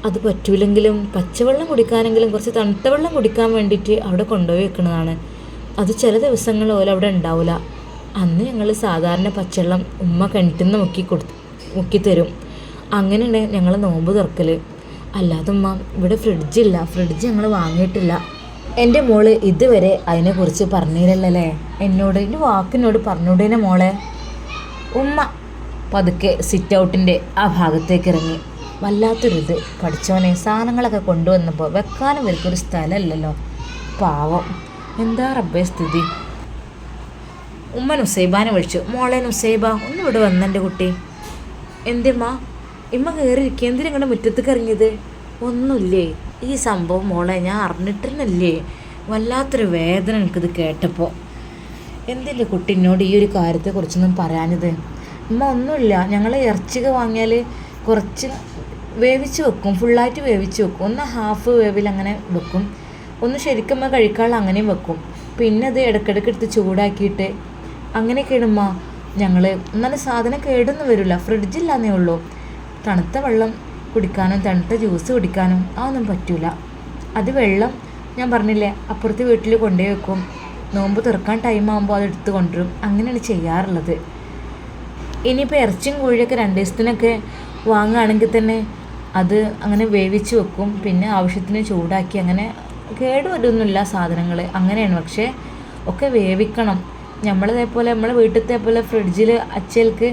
അത് പറ്റൂലെങ്കിലും പച്ചവെള്ളം കുടിക്കാനെങ്കിലും കുറച്ച് തണുത്ത വെള്ളം കുടിക്കാൻ വേണ്ടിയിട്ട് അവിടെ കൊണ്ടുപോയി വെക്കുന്നതാണ്. അത് ചില ദിവസങ്ങൾ പോലെ അവിടെ ഉണ്ടാവില്ല. അന്ന് ഞങ്ങൾ സാധാരണ പച്ചവെള്ളം ഉമ്മ കിണറ്റിൽ നിന്ന് മുക്കി തരും. അങ്ങനെയാണ് ഞങ്ങൾ നോമ്പ് തുറക്കൽ. അല്ലാതെ ഉമ്മ ഇവിടെ ഫ്രിഡ്ജില്ല, ഫ്രിഡ്ജ് ഞങ്ങൾ വാങ്ങിയിട്ടില്ല. എൻ്റെ മോള് ഇതുവരെ അതിനെക്കുറിച്ച് പറഞ്ഞില്ലല്ലേ എന്നോട്? എൻ്റെ വാക്കിനോട് പറഞ്ഞൂടേനെ മോളെ. ഉമ്മ പതുക്കെ സിറ്റ് ഔട്ടിൻ്റെ ആ ഭാഗത്തേക്ക് ഇറങ്ങി. വല്ലാത്തൊരിത് പഠിച്ചോനെ, സാധനങ്ങളൊക്കെ കൊണ്ടുവന്നപ്പോൾ വെക്കാനും ഇവർക്കൊരു സ്ഥലമില്ലല്ലോ. പാവം, എന്താ റബ്ബേ സ്ഥിതി. ഉമ്മ നുസൈബാനെ വിളിച്ചു. മോളെ നുസൈബ ഒന്ന് ഇവിടെ വന്നെൻ്റെ കുട്ടി. എന്തേമ്മ? ഇമ്മ കയറിയിരിക്കുക, എന്തിനാ ഇങ്ങനെ മുറ്റത്തേക്ക് ഇറങ്ങിയത്? ഒന്നുമില്ലേ, ഈ സംഭവം മോളെ ഞാൻ അറിഞ്ഞിട്ടിരുന്നില്ലേ. വല്ലാത്തൊരു വേദന എനിക്കിത് കേട്ടപ്പോൾ. എന്തില്ലേ കുട്ടി എന്നോട് ഈ ഒരു കാര്യത്തെക്കുറിച്ചൊന്നും പറയാഞ്ഞത്? ഉമ്മ ഒന്നുമില്ല, ഞങ്ങൾ ഇറച്ചിക്ക് വാങ്ങിയാൽ കുറച്ച് വേവിച്ച് വെക്കും, ഫുള്ളായിട്ട് വേവിച്ച് വെക്കും. ഒന്ന് ഹാഫ് വേവിൽ അങ്ങനെ വെക്കും, ഒന്ന് ശരിക്കും കഴിക്കാനുള്ള അങ്ങനെയും വെക്കും. പിന്നെ അത് ഇടയ്ക്കിടയ്ക്ക് എടുത്ത് ചൂടാക്കിയിട്ട് അങ്ങനെയൊക്കെയാണ് ഉമ്മ ഞങ്ങൾ. എന്നാലും സാധനം കേടൊന്നും വരില്ല, ഫ്രിഡ്ജില്ലാന്നേ ഉള്ളൂ. തണുത്ത വെള്ളം കുടിക്കാനും തണുത്ത ജ്യൂസ് കുടിക്കാനും അതൊന്നും പറ്റില്ല. അത് വെള്ളം ഞാൻ പറഞ്ഞില്ലേ അപ്പുറത്തെ വീട്ടിൽ കൊണ്ടുപോയി വെക്കും. നോമ്പ് തുറക്കാൻ ടൈം ആകുമ്പോൾ അത് എടുത്ത് കൊണ്ടുവരും. അങ്ങനെയാണ് ചെയ്യാറുള്ളത്. ഇനിയിപ്പോൾ ഇറച്ചിയും കോഴിയൊക്കെ 2 ദിവസത്തിനൊക്കെ വാങ്ങുകയാണെങ്കിൽ തന്നെ അത് അങ്ങനെ വേവിച്ച് വെക്കും. പിന്നെ ആവശ്യത്തിന് ചൂടാക്കി, അങ്ങനെ കേടുവരൊന്നുമില്ല സാധനങ്ങൾ, അങ്ങനെയാണ്. പക്ഷേ ഒക്കെ വേവിക്കണം. നമ്മളിതേപോലെ നമ്മളെ വീട്ടിലത്തെ പോലെ ഫ്രിഡ്ജിൽ അച്ചേൽക്ക്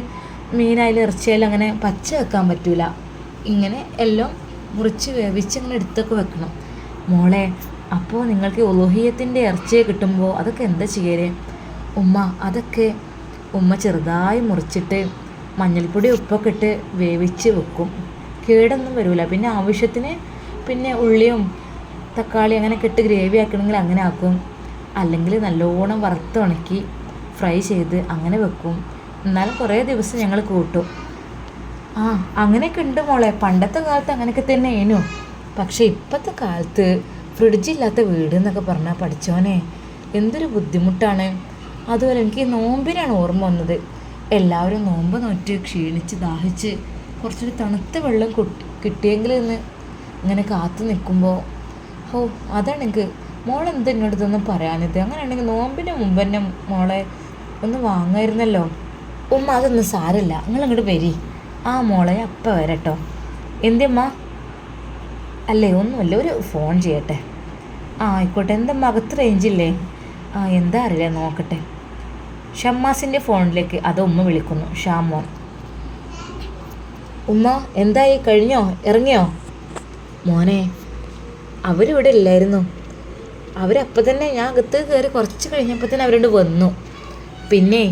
മീനായാലും ഇറച്ചിയായാലും അങ്ങനെ പച്ച വെക്കാൻ പറ്റില്ല. ഇങ്ങനെ എല്ലാം മുറിച്ച് വേവിച്ച് അങ്ങനെ എടുത്തൊക്കെ വെക്കണം മോളെ. അപ്പോൾ നിങ്ങൾക്ക് ഉളുഹിയത്തിൻ്റെ ഇറച്ചിയെ കിട്ടുമ്പോൾ അതൊക്കെ എന്താ ചെയ്യല് ഉമ്മ? അതൊക്കെ ഉമ്മ ചെറുതായി മുറിച്ചിട്ട് മഞ്ഞൾപ്പൊടി ഉപ്പൊക്കെ ഇട്ട് വേവിച്ച് വെക്കും. കേടൊന്നും വരില്ല. പിന്നെ ആവശ്യത്തിന് പിന്നെ ഉള്ളിയും തക്കാളി അങ്ങനെയൊക്കെ ഇട്ട് ഗ്രേവി ആക്കണമെങ്കിൽ അങ്ങനെ ആക്കും. അല്ലെങ്കിൽ നല്ലോണം വറുത്ത് ഉണക്കി ഫ്രൈ ചെയ്ത് അങ്ങനെ വെക്കും. എന്നാലും കുറേ ദിവസം ഞങ്ങൾ കൂട്ടും. അങ്ങനെയൊക്കെ ഉണ്ട് മോളെ. പണ്ടത്തെ കാലത്ത് അങ്ങനെയൊക്കെ തന്നെ ആയിരുന്നു. പക്ഷേ ഇപ്പോഴത്തെ കാലത്ത് ഫ്രിഡ്ജില്ലാത്ത വീട് എന്നൊക്കെ പറഞ്ഞാൽ പഠിച്ചോനെ എന്തൊരു ബുദ്ധിമുട്ടാണ്. അതുപോലെ എനിക്ക് നോമ്പിനാണ് ഓർമ്മ വന്നത്. എല്ലാവരും നോമ്പ് നോറ്റ് ക്ഷീണിച്ച് ദാഹിച്ച് കുറച്ചൊരു തണുത്ത വെള്ളം കിട്ടിയെങ്കിൽ എന്ന് ഇങ്ങനെ കാത്തു നിൽക്കുമ്പോൾ ഓ അതാണ് എനിക്ക് മോളെന്ത് എന്നോട് ഇതൊന്നും പറയാനിത്. അങ്ങനെയാണെങ്കിൽ നോമ്പിന് മുമ്പ് തന്നെ മോളെ ഒന്ന് വാങ്ങായിരുന്നല്ലോ. ഉമ്മ അതൊന്നും സാരമില്ല, നിങ്ങളിങ്ങോട്ട് വരി. ആ മോളെ അപ്പം വരട്ടോ. എന്തിയമ്മ? അല്ലേ ഒന്നുമില്ല, ഒരു ഫോൺ ചെയ്യട്ടെ. ആ ആയിക്കോട്ടെ. എന്തമ്മ അകത്ത് റേഞ്ചില്ലേ? ആ എന്താ അറിയില്ല, നോക്കട്ടെ. ഷമ്മാസിൻ്റെ ഫോണിലേക്ക് അത് ഉമ്മ വിളിക്കുന്നു. ഷാമോൻ. ഉമ്മ എന്തായി, കഴിഞ്ഞോ, ഇറങ്ങിയോ? മോനെ അവരിവിടെ ഇല്ലായിരുന്നു. അവരപ്പം തന്നെ ഞാൻ അകത്ത് കയറി കുറച്ച് കഴിഞ്ഞപ്പോൾ തന്നെ അവരോട് വന്നു. പിന്നെ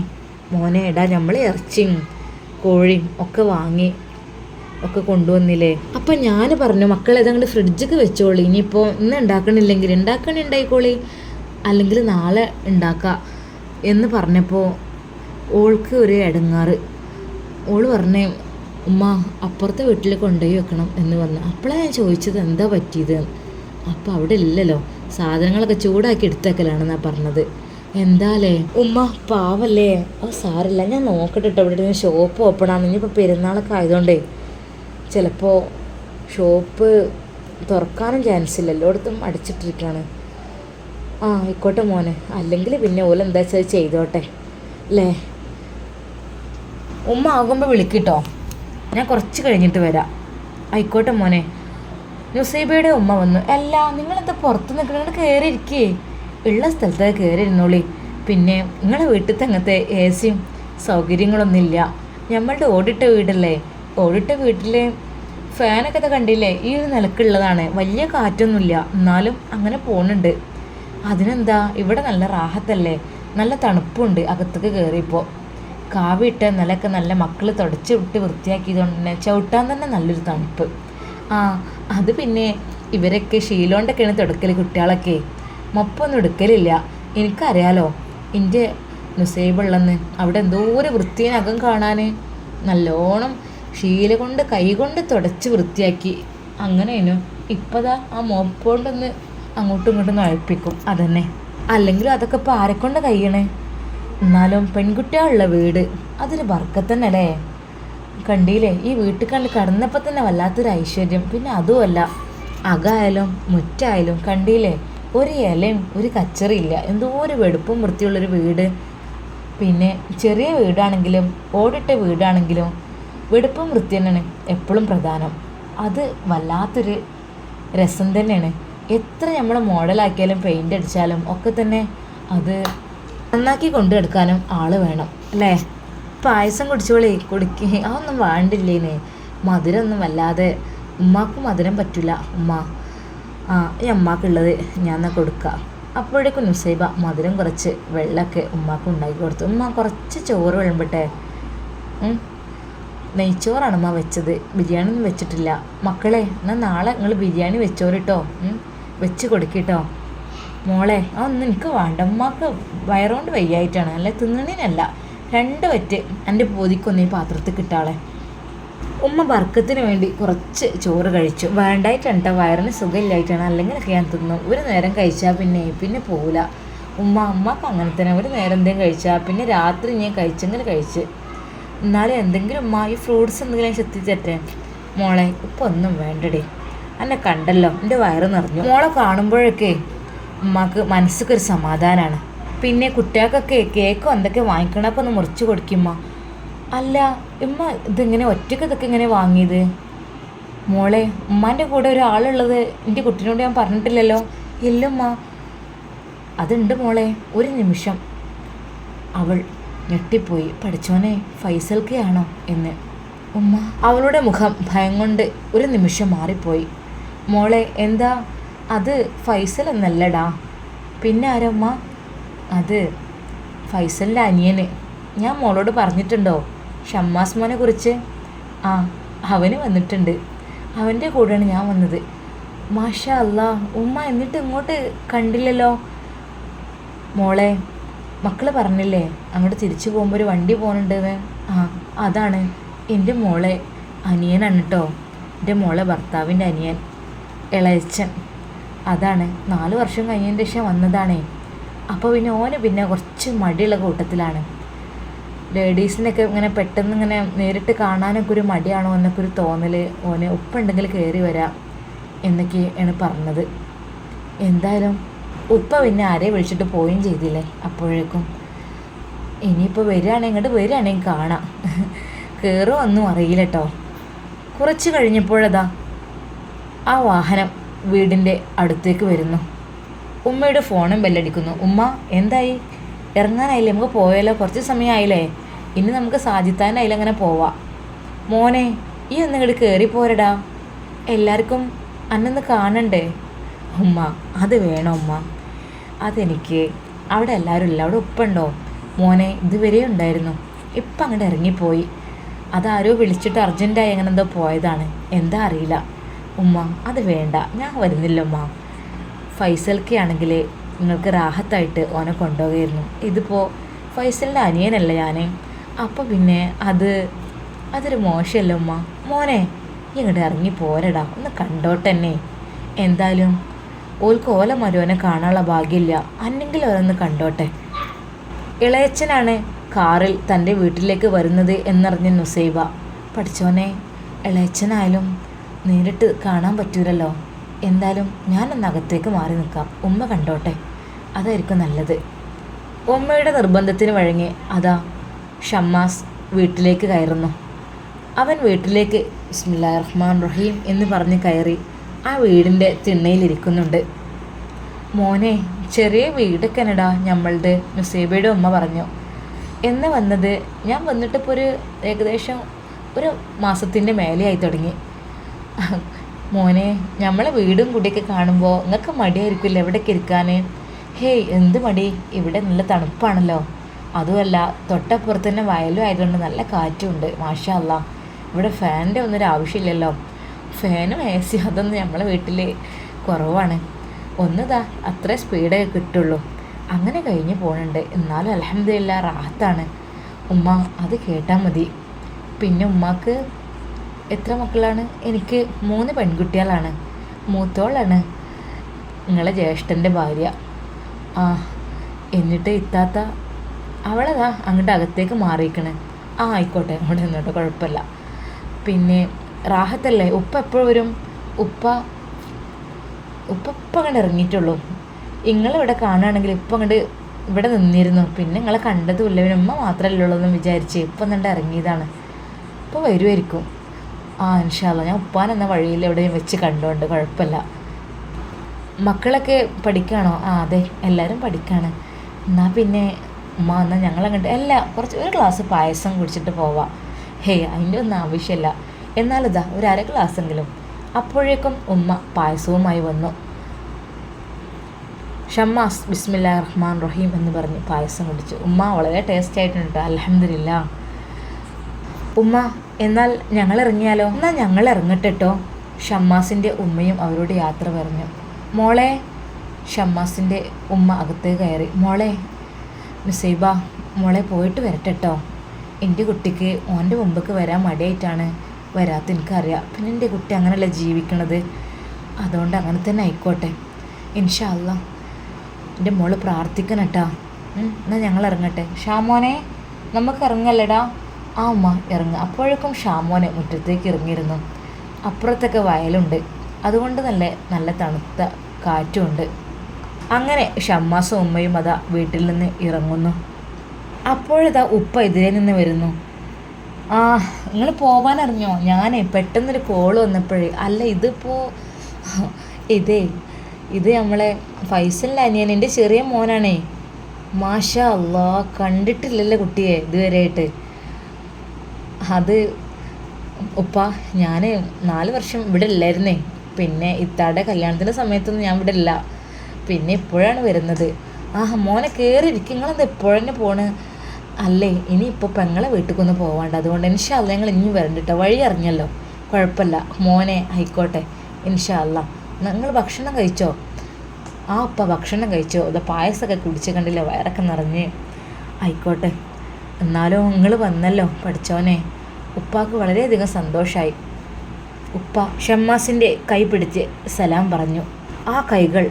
മോനെ എടാ നമ്മൾ ഇറച്ചിയും കോഴിയും ഒക്കെ വാങ്ങി ഒക്കെ കൊണ്ടുവന്നില്ലേ. അപ്പം ഞാൻ പറഞ്ഞു മക്കളെ ഇതങ്ങോട്ട് ഫ്രിഡ്ജിക്ക് വെച്ചോളി, ഇനിയിപ്പോൾ ഇന്ന് ഉണ്ടാക്കണില്ലെങ്കിൽ ഉണ്ടാക്കണുണ്ടായിക്കോളി, അല്ലെങ്കിൽ നാളെ ഉണ്ടാക്കാം എന്ന് പറഞ്ഞപ്പോൾ ഓൾക്ക് ഒരു ഇടങ്ങാറ്. ഓൾ പറഞ്ഞേ ഉമ്മ അപ്പുറത്തെ വീട്ടിൽ കൊണ്ടുപോയി വെക്കണം എന്ന് പറഞ്ഞു. അപ്പോഴാണ് ഞാൻ ചോദിച്ചത് എന്താ പറ്റിയത്. അപ്പോൾ അവിടെ ഇല്ലല്ലോ, സാധനങ്ങളൊക്കെ ചൂടാക്കി എടുത്തേക്കലാണെന്നാണ് പറഞ്ഞത്. എന്താലേ ഉമ്മ പാവല്ലേ. അത് സാരില്ല, ഞാൻ നോക്കട്ടെ കേട്ടോ. ഇവിടെ ഷോപ്പ് ഓപ്പൺ ആണ്. ഇനിയിപ്പോൾ പെരുന്നാളൊക്കെ ആയതുകൊണ്ടേ ചിലപ്പോൾ ഷോപ്പ് തുറക്കാനും ചാൻസ് ഇല്ല, എല്ലായിടത്തും അടിച്ചിട്ടിരിക്കുകയാണ്. ആ ആയിക്കോട്ടെ മോനെ, അല്ലെങ്കിൽ പിന്നെ ഓല എന്താ വെച്ചാൽ ചെയ്തോട്ടെ അല്ലേ. ഉമ്മ ആകുമ്പോൾ വിളിക്കിട്ടോ, ഞാൻ കുറച്ച് കഴിഞ്ഞിട്ട് വരാം. ആയിക്കോട്ടെ മോനെ. നുസൈബയുടെ ഉമ്മ വന്നു. അല്ല നിങ്ങളെന്താ പുറത്ത് നിൽക്കുന്നത്? കയറിയിരിക്കേ, ഉള്ള സ്ഥലത്ത് കയറി ഇരുന്നോളി. പിന്നെ നിങ്ങളെ വീട്ടിലത്തെ അങ്ങനത്തെ എ സിയും സൗകര്യങ്ങളൊന്നുമില്ല. നമ്മളുടെ ഓടിട്ട വീടല്ലേ, ഓടിട്ട വീട്ടിൽ ഫാനൊക്കെ കണ്ടില്ലേ, ഈ ഒരു നിലക്കുള്ളതാണ്. വലിയ കാറ്റൊന്നുമില്ല, എന്നാലും അങ്ങനെ പോകുന്നുണ്ട്. അതിനെന്താ, ഇവിടെ നല്ല റാഹത്തല്ലേ, നല്ല തണുപ്പുണ്ട് അകത്തേക്ക് കയറിയപ്പോൾ. കാവിട്ട നിലയൊക്കെ നല്ല മക്കൾ തുടച്ച് വിട്ട് വൃത്തിയാക്കിയതുകൊണ്ട് തന്നെ ചവിട്ടാൻ തന്നെ നല്ലൊരു തണുപ്പ്. ആ അത് പിന്നെ ഇവരൊക്കെ ശീലോണ്ടൊക്കെയാണ് തുടക്കൽ, കുട്ടികളൊക്കെ മൊപ്പൊന്നും എടുക്കലില്ല. എനിക്കറിയാലോ എൻ്റെ നുസൈബുള്ളെന്ന്. അവിടെ എന്തോ ഒരു വൃത്തിയനകം കാണാൻ, നല്ലോണം ശീല കൊണ്ട് കൈ കൊണ്ട് തുടച്ച് വൃത്തിയാക്കി. അങ്ങനെയാണ് ഇപ്പതാ ആ മോപ്പോണ്ടൊന്ന് അങ്ങോട്ടും ഇങ്ങോട്ടും നഴിപ്പിക്കും, അതന്നെ. അല്ലെങ്കിലും അതൊക്കെ ഇപ്പോൾ ആരെക്കൊണ്ട് കഴിയണേ. എന്നാലും പെൺകുട്ടികളുള്ള വീട് അതൊരു ബർക്കത്തന്നല്ലേ. കണ്ടില്ലേ, ഈ വീട്ടിൽ കണ്ട് കടന്നപ്പോൾ തന്നെ വല്ലാത്തൊരു ഐശ്വര്യം. പിന്നെ അതുമല്ല, അകമായാലും മുറ്റായാലും കണ്ടില്ലേ, ഒരു ഇലയും ഒരു കച്ചറിയില്ല. എന്തോ ഒരു വെടുപ്പും വൃത്തിയുള്ളൊരു വീട്. പിന്നെ ചെറിയ വീടാണെങ്കിലും ഓടിട്ട വീടാണെങ്കിലും വെടുപ്പും വൃത്തി തന്നെയാണ് എപ്പോഴും പ്രധാനം. അത് വല്ലാത്തൊരു രസം തന്നെയാണ്. എത്ര നമ്മൾ മോഡലാക്കിയാലും പെയിൻ്റ് അടിച്ചാലും ഒക്കെ തന്നെ അത് നന്നാക്കി കൊണ്ടുനടക്കാനും ആൾ വേണം അല്ലേ. പായസം കുടിച്ചോളേ, കുടിക്കുക അതൊന്നും വേണ്ടില്ലേനെ. മധുരമൊന്നും വല്ലാതെ ഉമ്മാക്കും മധുരം പറ്റില്ല. ഉമ്മ ആ ഈ അമ്മാക്കുള്ളത് ഞാൻ എന്നാൽ കൊടുക്കുക. അപ്പോഴേക്കും നുസൈബ മധുരം കുറച്ച് വെള്ളമൊക്കെ ഉമ്മാക്ക് ഉണ്ടാക്കി കൊടുത്തു. ഉമ്മ കുറച്ച് ചോറ് വിളമ്പട്ടെ. നെയ്ച്ചോറാണ് ഉമ്മ വെച്ചത്, ബിരിയാണി ഒന്നും വെച്ചിട്ടില്ല. മക്കളെ എന്നാൽ നാളെ നിങ്ങൾ ബിരിയാണി വെച്ചോറിട്ടോ, വെച്ച് കൊടുക്കിട്ടോ. മോളെ അതൊന്നും എനിക്ക് വേണ്ട, ഉമ്മാക്ക് വയറുകൊണ്ട് വയ്യായിട്ടാണ്, അല്ലെ തിന്നണീനല്ല. 2 വറ്റ് എൻ്റെ പോതിക്കൊന്ന് ഈ പാത്രത്തിൽ കിട്ടാളെ. ഉമ്മ ബർക്കത്തിന് വേണ്ടി കുറച്ച് ചോറ് കഴിച്ചു. വേണ്ടായിട്ടാണ്, വയറിന് സുഖമില്ലായിട്ടാണ്, അല്ലെങ്കിലൊക്കെ ഞാൻ തിന്നും. ഒരു നേരം കഴിച്ചാൽ പിന്നെ പോവില്ല. അമ്മക്ക് അങ്ങനെ തന്നെ, ഒരു നേരം എന്തെങ്കിലും കഴിച്ചാൽ പിന്നെ രാത്രി ഞാൻ കഴിച്ചെങ്കിൽ കഴിച്ച്. എന്നാലും എന്തെങ്കിലും ഉമ്മ ഈ ഫ്രൂട്ട്സ് എന്തെങ്കിലും ചെത്തിച്ചട്ടെ. മോളെ ഇപ്പം ഒന്നും വേണ്ടടേ, എന്നെ കണ്ടല്ലോ എൻ്റെ വയറ് നിറഞ്ഞു. മോളെ കാണുമ്പോഴൊക്കെ ഉമ്മാക്ക് മനസ്സൊക്കെ സമാധാനമാണ്. പിന്നെ കുട്ടികൾക്കൊക്കെ കേക്കോ എന്തൊക്കെ വാങ്ങിക്കണപ്പോൾ ഒന്ന് മുറിച്ച് കൊടുക്കുമ്മ. അല്ല ഉമ്മ ഇതിങ്ങനെ ഒറ്റയ്ക്ക് ഇതൊക്കെ ഇങ്ങനെ വാങ്ങിയത്? മോളെ ഉമ്മാൻ്റെ കൂടെ ഒരാളുള്ളത് എൻ്റെ കുട്ടീനോട് ഞാൻ പറഞ്ഞിട്ടില്ലല്ലോ. ഇല്ലമ്മ. അതുണ്ട് മോളെ. ഒരു നിമിഷം അവൾ ഞെട്ടിപ്പോയി. പഠിച്ചോനെ ഫൈസൽക്കയാണോ എന്ന്. ഉമ്മ അവളുടെ മുഖം ഭയം കൊണ്ട് ഒരു നിമിഷം മാറിപ്പോയി. മോളെ എന്താ? അത് ഫൈസൽ എന്നല്ലടാ. പിന്നെ ആരമ്മ? അത് ഫൈസലിൻ്റെ അനിയന്. ഞാൻ മോളോട് പറഞ്ഞിട്ടുണ്ടോ ഷമ്മാസ് മോനെ കുറിച്ച്? ആ അവന് വന്നിട്ടുണ്ട്, അവൻ്റെ കൂടെയാണ് ഞാൻ വന്നത്. മാഷാ അല്ലാ. ഉമ്മ എന്നിട്ട് ഇങ്ങോട്ട് കണ്ടില്ലല്ലോ. മോളെ മക്കൾ പറഞ്ഞില്ലേ അങ്ങോട്ട് തിരിച്ചു പോകുമ്പോൾ ഒരു വണ്ടി പോകുന്നുണ്ടെന്ന്? ആ അതാണ് എൻ്റെ മോളെ അനിയനാണ് കേട്ടോ, എൻ്റെ മോളെ ഭർത്താവിൻ്റെ അനിയൻ, ഇളയച്ചൻ. അതാണ് 4 വർഷം കഴിഞ്ഞതിന് ശേഷം വന്നതാണേ. അപ്പോൾ പിന്നെ ഓന് പിന്നെ കുറച്ച് മടിയുള്ള കൂട്ടത്തിലാണ്. ലേഡീസിനൊക്കെ ഇങ്ങനെ പെട്ടെന്ന് ഇങ്ങനെ നേരിട്ട് കാണാനൊക്കെ ഒരു മടിയാണോ എന്നൊക്കെ ഒരു തോന്നൽ ഓന്. ഉപ്പുണ്ടെങ്കിൽ കയറി വരാം എന്നൊക്കെയാണ് പറഞ്ഞത്. എന്തായാലും ഉപ്പ പിന്നെ ആരെയും വിളിച്ചിട്ട് പോവുകയും ചെയ്തില്ലേ. അപ്പോഴേക്കും ഇനിയിപ്പോൾ ഇങ്ങോട്ട് വരികയാണെങ്കിൽ കാണാം. കയറുമൊന്നും അറിയില്ല കേട്ടോ. കുറച്ച് കഴിഞ്ഞപ്പോഴതാ ആ വാഹനം വീടിൻ്റെ അടുത്തേക്ക് വരുന്നു. ഉമ്മയുടെ ഫോണും ബെല്ലടിക്കുന്നു. ഉമ്മ എന്തായി? ഇറങ്ങാനായില്ലേ? നമുക്ക് പോയാലോ? കുറച്ച് സമയമായില്ലേ? ഇനി നമുക്ക് സാജിത്താനായില്ല അങ്ങനെ പോവാം. മോനെ ഈ ഒന്നിങ്ങോട്ട് കയറിപ്പോരടാ, എല്ലാവർക്കും അന്നൊന്ന് കാണണ്ടേ. ഉമ്മ അത് വേണോ ഉമ്മ? അതെനിക്ക് അവിടെ എല്ലാവരും ഇല്ല. അവിടെ ഉപ്പുണ്ടോ? മോനെ ഇതുവരെ ഉണ്ടായിരുന്നു, ഇപ്പം അങ്ങോട്ട് ഇറങ്ങിപ്പോയി. അതാരോ വിളിച്ചിട്ട് അർജൻറ്റായി അങ്ങനെ എന്തോ പോയതാണ്, എന്താ അറിയില്ല. ഉമ്മ അത് വേണ്ട, ഞാൻ വരുന്നില്ല ഉമ്മ. ഫൈസൽക്ക് ആണെങ്കിൽ നിങ്ങൾക്ക് റാഹത്തായിട്ട് ഓനെ കൊണ്ടുപോകുമായിരുന്നു. ഇതിപ്പോൾ ഫൈസലിൻ്റെ അനിയനല്ല ഞാൻ. അപ്പോൾ പിന്നെ അതൊരു മോശമല്ല ഉമ്മ. മോനെ ഇങ്ങോട്ട് ഇറങ്ങി പോരടാ, ഒന്ന് കണ്ടോട്ടെന്നെ. എന്തായാലും ഓൾക്ക് ഓല മരുവനെ കാണാനുള്ള ഭാഗ്യമില്ല, അന്നെങ്കിലും ഓരോന്ന് കണ്ടോട്ടെ. ഇളയച്ചനാണ് കാറിൽ തൻ്റെ വീട്ടിലേക്ക് വരുന്നത് എന്നറിഞ്ഞ നുസൈബ, പഠിച്ചോനെ ഇളയച്ചനായാലും നേരിട്ട് കാണാൻ പറ്റൂലല്ലോ. എന്തായാലും ഞാനൊന്ന് അകത്തേക്ക് മാറി നിൽക്കാം, ഉമ്മ കണ്ടോട്ടെ, അതായിരിക്കും നല്ലത്. ഉമ്മയുടെ നിർബന്ധത്തിന് വഴങ്ങി അതാ ഷമ്മാസ് വീട്ടിലേക്ക് കയറുന്നു. അവൻ വീട്ടിലേക്ക് ബിസ്മില്ലാഹിർ റഹ്മാനിർ റഹീം എന്ന് പറഞ്ഞ് കയറി ആ വീടിൻ്റെ തിണ്ണയിലിരിക്കുന്നുണ്ട്. മോനെ ചെറിയ വീടൊക്കെ എന്നടാ നമ്മളുടെ, നുസൈബയുടെ ഉമ്മ പറഞ്ഞു. എന്ന് വന്നത് ഞാൻ വന്നിട്ടിപ്പോൾ ഏകദേശം ഒരു മാസത്തിൻ്റെ മേലെയായി തുടങ്ങി. മോനെ നമ്മളെ വീടും കുടിയൊക്കെ കാണുമ്പോൾ നിങ്ങൾക്ക് മടിയായിരിക്കില്ല എവിടെയൊക്കെ ഇരിക്കാൻ? ഹേയ് എന്ത് മടി, ഇവിടെ നല്ല തണുപ്പാണല്ലോ. അതുമല്ല തൊട്ടപ്പുറത്ത് തന്നെ വയലും ആയതുകൊണ്ട് നല്ല കാറ്റുണ്ട്. മാഷാ അല്ലാ, ഇവിടെ ഫാനിൻ്റെ ഒന്നും ആവശ്യമില്ലല്ലോ. ഫാനും എ സി അതൊന്നും നമ്മളെ വീട്ടിൽ കുറവാണ്. ഒന്നിതാ അത്ര സ്പീഡേ കിട്ടുള്ളൂ. അങ്ങനെ കഴിഞ്ഞ് പോകുന്നുണ്ട്. എന്നാലും അൽഹംദുലില്ലാ റാഹത്താണ്. ഉമ്മ അത് കേട്ടാൽ മതി. പിന്നെ ഉമ്മാക്ക് എത്ര മക്കളാണ്? എനിക്ക് 3 പെൺകുട്ടികളാണ്. മൂത്തോളാണ് നിങ്ങളെ ജ്യേഷ്ഠൻ്റെ ഭാര്യ. എന്നിട്ട് ഇത്താത്ത അവളതാ അങ്ങോട്ട് അകത്തേക്ക് മാറിയിക്കണേ. ആയിക്കോട്ടെ, അങ്ങോട്ട് നിന്നോട്ടെ, കുഴപ്പമില്ല. പിന്നെ റാഹത്തല്ലേ? ഉപ്പ എപ്പോഴും വരും? ഉപ്പ അങ്ങോട്ട് ഇറങ്ങിയിട്ടുള്ളൂ. നിങ്ങളിവിടെ കാണുകയാണെങ്കിൽ ഇപ്പം അങ്ങോട്ട് ഇവിടെ നിന്നിരുന്നു. പിന്നെ നിങ്ങളെ കണ്ടതുമില്ല, പിന്നെ ഉമ്മ മാത്രമല്ലേ ഉള്ളൂ എന്ന് വിചാരിച്ച് ഇപ്പം എന്നിട്ട് ഇറങ്ങിയതാണ്. ഇപ്പോൾ വരുമായിരിക്കും. ഇൻഷാ അല്ലാ, ഞാൻ ഉപ്പാനെന്ന വഴിയിൽ എവിടെയും വെച്ച് കണ്ടുകൊണ്ട്, കുഴപ്പമില്ല. മക്കളൊക്കെ പഠിക്കുകയാണോ? അതെ, എല്ലാവരും പഠിക്കുകയാണ്. എന്നാൽ പിന്നെ ഉമ്മ എന്നാൽ ഞങ്ങളങ്ങോട്ട് ഒരു ഗ്ലാസ് പായസം കുടിച്ചിട്ട് പോവാം. ഹേയ് അതിൻ്റെ ഒന്നും ആവശ്യമില്ല, എന്നാലിതാ ഒരു അര ഗ്ലാസ്സെങ്കിലും. അപ്പോഴേക്കും ഉമ്മ പായസവുമായി വന്നു. ഷമ്മാസ് ബിസ്മില്ലാഹിർ റഹ്മാനിർ റഹീം എന്ന് പറഞ്ഞ് പായസം കുടിച്ചു. ഉമ്മ വളരെ ടേസ്റ്റ് ആയിട്ടുണ്ട്, അൽഹംദുലില്ലാ. ഉമ്മ എന്നാൽ ഞങ്ങൾ ഇറങ്ങിയാലോ? എന്നാൽ ഞങ്ങൾ ഇറങ്ങട്ടെ കേട്ടോ. ഷമ്മാസിൻ്റെ ഉമ്മയും അവരോട് യാത്ര പറഞ്ഞു. മോളെ, ഷമ്മാസിൻ്റെ ഉമ്മ അകത്തേക്ക് കയറി. മോളെ നുസൈബ, മോളെ പോയിട്ട് വരട്ടെ കേട്ടോ. എൻ്റെ കുട്ടിക്ക് ഓൻ്റെ മുമ്പേക്ക് വരാൻ മടിയായിട്ടാണ് വരാത്ത, എനിക്കറിയാം. പിന്നെ എൻ്റെ കുട്ടി അങ്ങനെയല്ല ജീവിക്കണത്, അതുകൊണ്ട് അങ്ങനെ തന്നെ ആയിക്കോട്ടെ. ഇൻഷാ അല്ലാ എൻ്റെ മോള് പ്രാർത്ഥിക്കണം കേട്ടോ. എന്നാൽ ഞങ്ങൾ ഇറങ്ങട്ടെ. ഷാമോനെ നമുക്ക് ഇറങ്ങല്ലടാ. ഉമ്മ ഇറങ്ങുക. അപ്പോഴേക്കും ഷാമോനെ മുറ്റത്തേക്ക് ഇറങ്ങിയിരുന്നു. അപ്പുറത്തൊക്കെ വയലുണ്ട്, അതുകൊണ്ട് നല്ല തണുത്ത കാറ്റുമുണ്ട്. അങ്ങനെ ഷമ്മാസും ഉമ്മയും അതാ വീട്ടിൽ നിന്ന് ഇറങ്ങുന്നു. അപ്പോഴതാ ഉപ്പ എതിരെ നിന്ന് വരുന്നു. നിങ്ങൾ പോവാനറിഞ്ഞോ? ഞാൻ പെട്ടെന്നൊരു കോള് വന്നപ്പോഴേ. അല്ല ഇതിപ്പോൾ ഇത് നമ്മളെ ഫൈസലിൻ്റെ അനിയൻ, എൻ്റെ ചെറിയ മോനാണേ. മാഷാ അല്ലാ, കണ്ടിട്ടില്ലല്ലോ കുട്ടിയെ ഇതുവരെയായിട്ട്. അത് ഉപ്പ ഞാൻ 4 വർഷം ഇവിടെ ഇല്ലായിരുന്നേ. പിന്നെ ഇത്താടെ കല്യാണത്തിൻ്റെ സമയത്തൊന്നും ഞാൻ ഇവിടെ ഇല്ല, പിന്നെ ഇപ്പോഴാണ് വരുന്നത്. മോനെ കയറിയിരിക്കും. നിങ്ങളെന്താ എപ്പോഴന്നെ പോണ്? അല്ലേ ഇനിയിപ്പോൾ പെങ്ങളെ വീട്ടിലേക്കൊന്നും പോവാണ്ട്, അതുകൊണ്ട് ഇൻഷാ അല്ലാ ഞങ്ങൾ ഇനിയും വരണ്ട കേട്ടോ. വഴി അറിഞ്ഞല്ലോ, കുഴപ്പമില്ല. മോനെ ആയിക്കോട്ടെ, ഇൻഷാ അല്ലാ. നിങ്ങൾ ഭക്ഷണം കഴിച്ചോ? ഉപ്പ ഭക്ഷണം കഴിച്ചോ? ഇത് പായസമൊക്കെ കുടിച്ച് കണ്ടില്ല, വയറൊക്കെ നിറഞ്ഞ്. ആയിക്കോട്ടെ, എന്നാലും നിങ്ങൾ വന്നല്ലോ പഠിച്ചോനെ. ഉപ്പാക്ക് വളരെയധികം സന്തോഷമായി. ഉപ്പ ഷമ്മാസിൻ്റെ കൈ പിടിച്ച് സലാം പറഞ്ഞു. ആ കൈകൾ,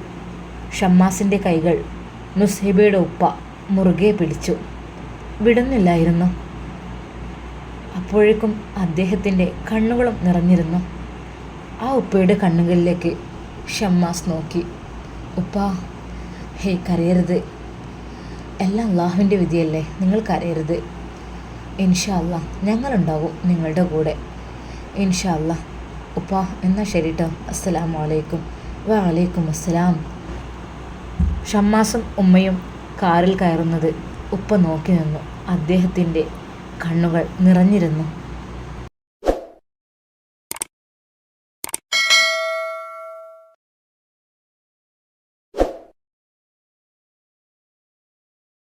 ഷമ്മാസിൻ്റെ കൈകൾ നുസൈബയുടെ ഉപ്പ മുറുകെ പിടിച്ചു, വിടുന്നില്ലായിരുന്നു. അപ്പോഴേക്കും അദ്ദേഹത്തിൻ്റെ കണ്ണുകളും നിറഞ്ഞിരുന്നു. ആ ഉപ്പയുടെ കണ്ണുകളിലേക്ക് ഷമ്മാസ് നോക്കി. ഉപ്പാ, ഹേയ് കരയരുത്, എല്ലാം അള്ളാഹുവിൻ്റെ വിധിയല്ലേ, നിങ്ങൾ കരയരുത്. ഇൻഷാ അല്ലാ ഞങ്ങളുണ്ടാവും നിങ്ങളുടെ കൂടെ, ഇൻഷാ അല്ലാ. ഉപ്പാ എന്നാൽ ശരി കേട്ടോ, അസ്സലാമു അലൈക്കും. വഅലൈക്കും അസ്സലാം. ഷമ്മാസും ഉമ്മയും കാറിൽ കയറുന്നത് ഉപ്പ നോക്കി നിന്നു. അദ്ദേഹത്തിൻ്റെ കണ്ണുകൾ നിറഞ്ഞിരുന്നു.